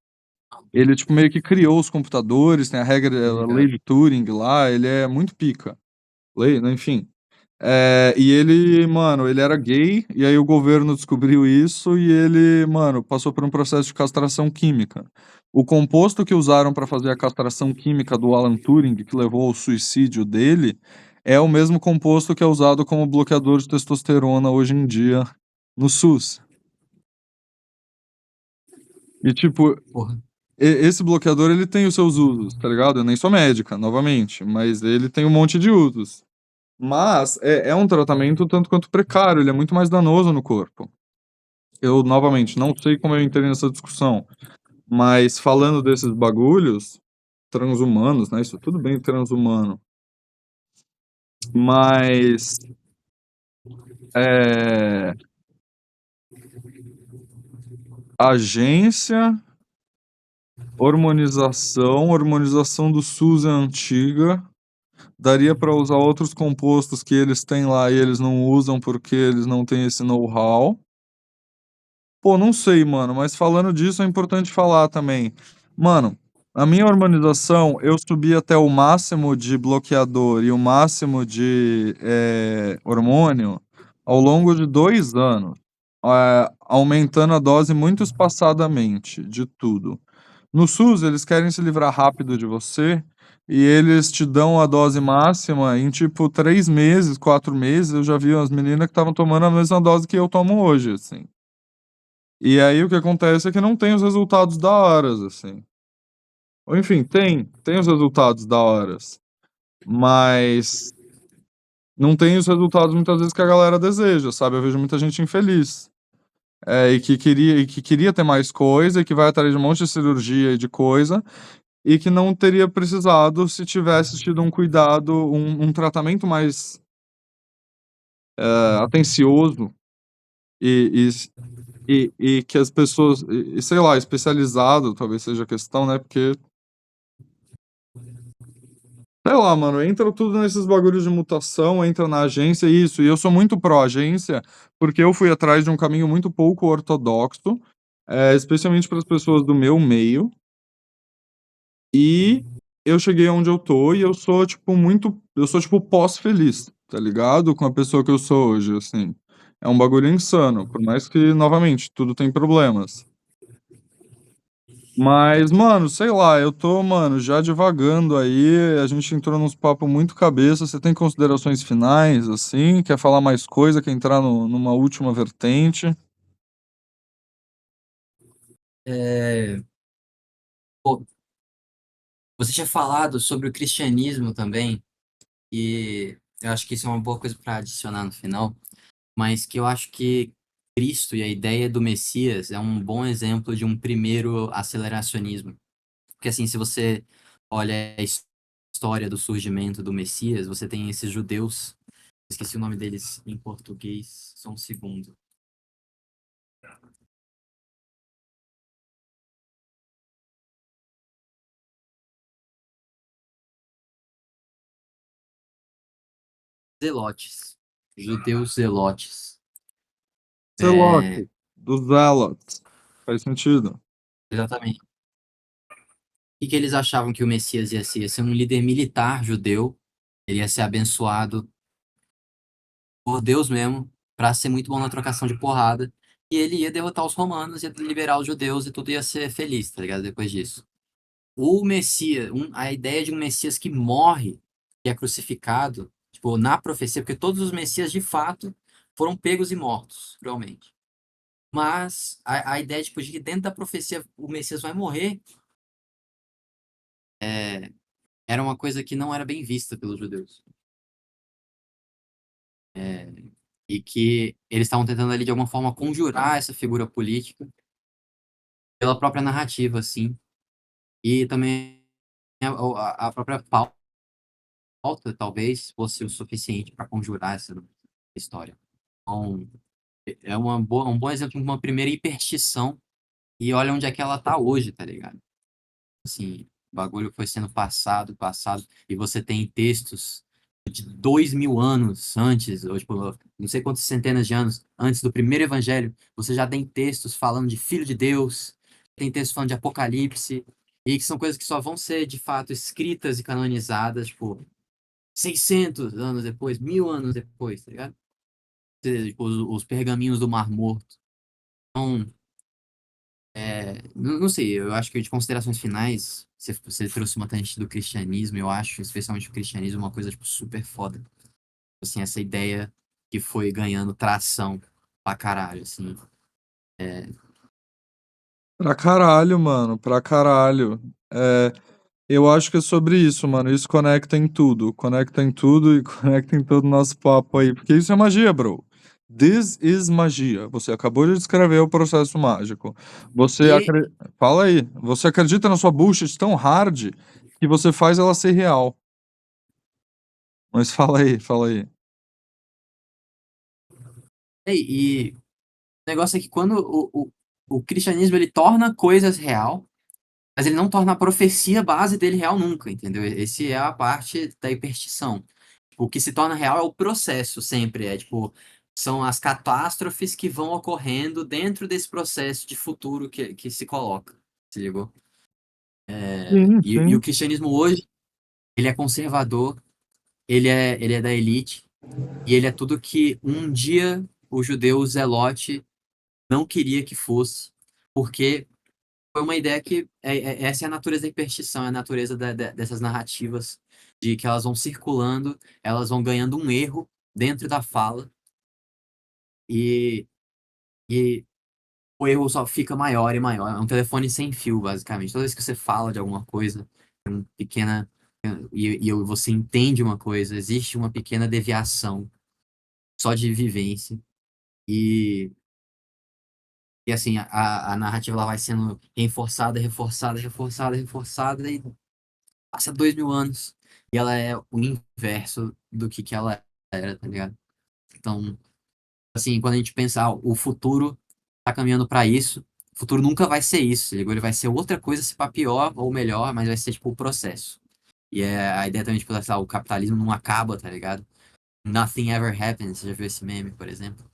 Ele tipo meio que criou os computadores, tem a regra, a lei Ligado? de Turing lá, ele é muito pica. Lei, né, enfim. E ele, mano, ele era gay, e aí o governo descobriu isso e ele, mano, passou por um processo de castração química. O composto que usaram para fazer a castração química do Alan Turing, que levou ao suicídio dele, é o mesmo composto que é usado como bloqueador de testosterona hoje em dia no SUS. E tipo, Porra. esse bloqueador ele tem os seus usos, tá ligado? Eu nem sou médica, novamente, mas ele tem um monte de usos. Mas é um tratamento tanto quanto precário, ele é muito mais danoso no corpo. Eu, novamente, não sei como eu entrei nessa discussão, mas falando desses bagulhos transhumanos, né? Isso tudo bem transhumano, mas é, agência, hormonização do SUS é antiga, daria para usar outros compostos que eles têm lá e eles não usam porque eles não têm esse know-how. Pô, não sei, mano, mas falando disso é importante falar também. Mano, a minha harmonização, eu subi até o máximo de bloqueador e o máximo de hormônio ao longo de 2 anos, aumentando a dose muito espaçadamente de tudo. No SUS, eles querem se livrar rápido de você e eles te dão a dose máxima em tipo 3 meses, 4 meses. Eu já vi as meninas que estavam tomando a mesma dose que eu tomo hoje, assim. E aí o que acontece é que não tem os resultados da horas, assim. Ou enfim, tem os resultados da horas, mas não tem os resultados muitas vezes que a galera deseja, sabe? Eu vejo muita gente infeliz. E que queria ter mais coisa, e que vai atrás de um monte de cirurgia e de coisa, e que não teria precisado se tivesse tido um cuidado, um tratamento mais atencioso e, e que as pessoas, sei lá, especializado, talvez seja a questão, né? Porque sei lá, mano, entra tudo nesses bagulhos de mutação, entra na agência, isso. E eu sou muito pró-agência, porque eu fui atrás de um caminho muito pouco ortodoxo, especialmente para as pessoas do meu meio, e eu cheguei onde eu tô e eu sou, tipo, muito. Eu sou, tipo, pós-feliz, tá ligado? Com a pessoa que eu sou hoje, assim. É um bagulho insano, por mais que, novamente, tudo tem problemas. Mas, mano, sei lá, eu tô, mano, já divagando aí, a gente entrou nos papos muito cabeça. Você tem considerações finais, assim? Quer falar mais coisa? Quer entrar numa última vertente? É, pô, você tinha falado sobre o cristianismo também, e eu acho que isso é uma boa coisa para adicionar no final, mas que eu acho que Cristo e a ideia do Messias é um bom exemplo de um primeiro aceleracionismo. Porque assim, se você olha a história do surgimento do Messias, você tem esses judeus, esqueci o nome deles em português, só um segundo. Zelotes, judeus zelotes. É, Zelote, dos Zealots. Faz sentido. exatamente. E que eles achavam que o Messias ia ser um líder militar judeu, ele ia ser abençoado por Deus mesmo, para ser muito bom na trocação de porrada, e ele ia derrotar os romanos, ia liberar os judeus e tudo ia ser feliz, tá ligado? Depois disso. o Messias, a ideia de um Messias que morre, que é crucificado, tipo, na profecia, porque todos os Messias de fato foram pegos e mortos, realmente. Mas a ideia tipo, de que dentro da profecia o Messias vai morrer era uma coisa que não era bem vista pelos judeus. É, e que eles estavam tentando ali de alguma forma conjurar essa figura política pela própria narrativa, assim, e também a própria pauta talvez fosse o suficiente para conjurar essa história. Então, é um bom exemplo de uma primeira hiperstição e olha onde é que ela tá hoje, tá ligado? Assim, o bagulho foi sendo passado, passado, e você tem textos de 2.000 anos antes, ou tipo, não sei quantas centenas de anos antes do primeiro evangelho, você já tem textos falando de Filho de Deus, tem textos falando de Apocalipse, e que são coisas que só vão ser, de fato, escritas e canonizadas, tipo, 600 anos depois, 1.000 anos depois, tá ligado? Tipo, os pergaminhos do Mar Morto. Então, não sei, eu acho que de considerações finais, você trouxe uma tangente do cristianismo, eu acho, especialmente o cristianismo, uma coisa, tipo, super foda. Assim, essa ideia que foi ganhando tração pra caralho, assim. Pra caralho, mano, pra caralho. É, eu acho que é sobre isso, mano. Isso conecta em tudo e conecta em todo o nosso papo aí, porque isso é magia, bro. This is magia. Você acabou de descrever o processo mágico. Você E, acre... Fala aí. Você acredita na sua bullshit tão hard que você faz ela ser real. Mas fala aí, fala aí. e o negócio é que quando o cristianismo, ele torna coisas real, mas ele não torna a profecia base dele real nunca, entendeu? Esse é a parte da hiperstição. O que se torna real é o processo sempre, é tipo, são as catástrofes que vão ocorrendo dentro desse processo de futuro que se coloca, se ligou? Sim, E o sim. cristianismo hoje, ele é conservador, ele é da elite, e ele é tudo que um dia o judeu zelote não queria que fosse, porque foi uma ideia que essa é a natureza da hiperstição, é a natureza dessas narrativas, de que elas vão circulando, elas vão ganhando um erro dentro da fala, e, e o erro só fica maior e maior. É um telefone sem fio, basicamente. Toda vez que você fala de alguma coisa, tem uma pequena. E você entende uma coisa, existe uma pequena deviação só de vivência. E, e assim, a narrativa ela vai sendo reforçada, reforçada, reforçada, reforçada, e passa 2.000 anos. E ela é o inverso do que ela era, tá ligado? Então, assim, quando a gente pensa, o futuro tá caminhando para isso, o futuro nunca vai ser isso, ligou? Ele vai ser outra coisa, se pá pior ou melhor, mas vai ser tipo o processo. E é a ideia também, tipo, o capitalismo não acaba, tá ligado? Nothing ever happens, você já viu esse meme, por exemplo?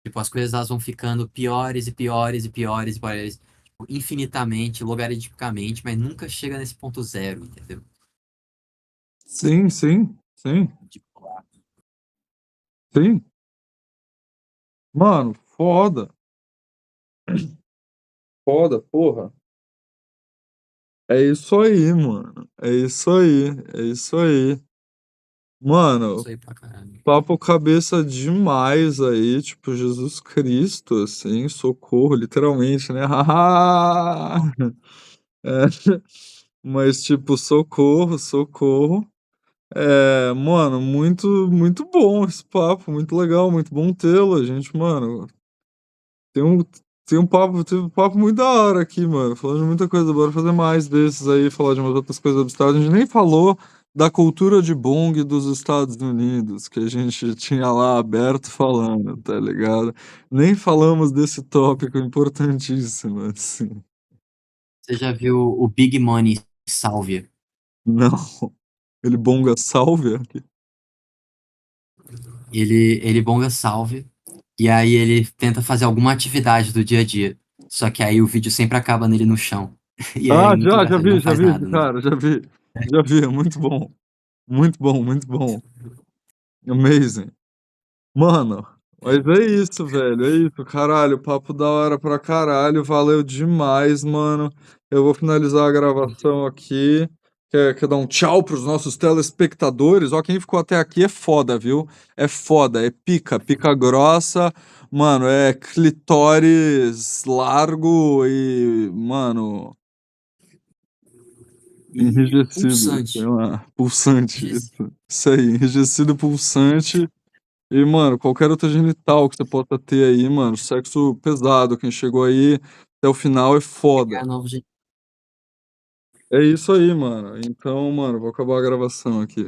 Tipo, as coisas elas vão ficando piores e piores e piores e piores, tipo, infinitamente, logaritmicamente, mas nunca chega nesse ponto zero, entendeu? Sim, sim, sim, Tipo, sim. Mano, foda, foda, porra. É isso aí, mano. É isso aí, é isso aí. Mano, isso aí pra caralho. papo cabeça demais aí, tipo, Jesus Cristo, assim, socorro, literalmente, né? Haha! É, mas, tipo, socorro, socorro. É, mano, muito bom esse papo, muito legal, muito bom tê-lo, a gente, mano. Tem um, teve um papo muito da hora aqui, mano. Falando de muita coisa, bora fazer mais desses aí, falar de umas outras coisas abstratas. A gente nem falou da cultura de bong dos Estados Unidos, que a gente tinha lá aberto falando, tá ligado? Nem falamos desse tópico importantíssimo, assim. Você já viu o Big Money Sálvia? Não, ele bonga sálvia? Ele bonga salve e aí ele tenta fazer alguma atividade do dia a dia. Só que aí o vídeo sempre acaba nele no chão. E aí é Ah, muito engraçado, ele não já faz vi, nada, né? cara, já vi. Já vi, é muito bom. Muito bom, muito bom. Amazing. Mano, mas é isso, velho. É isso, caralho. Papo da hora pra caralho. Valeu demais, mano. Eu vou finalizar a gravação aqui. Quer dar um tchau pros nossos telespectadores? Ó, quem ficou até aqui é foda, viu? É foda, é pica, pica grossa, mano, é clitóris largo e, mano, E enrijecido, sei pulsante. lá, pulsante, Diz. isso aí, enrijecido, pulsante. E, mano, qualquer outra genital que você possa ter aí, mano, sexo pesado, quem chegou aí até o final é foda. Pegar novo jeito. É isso aí, mano. Então, mano, vou acabar a gravação aqui.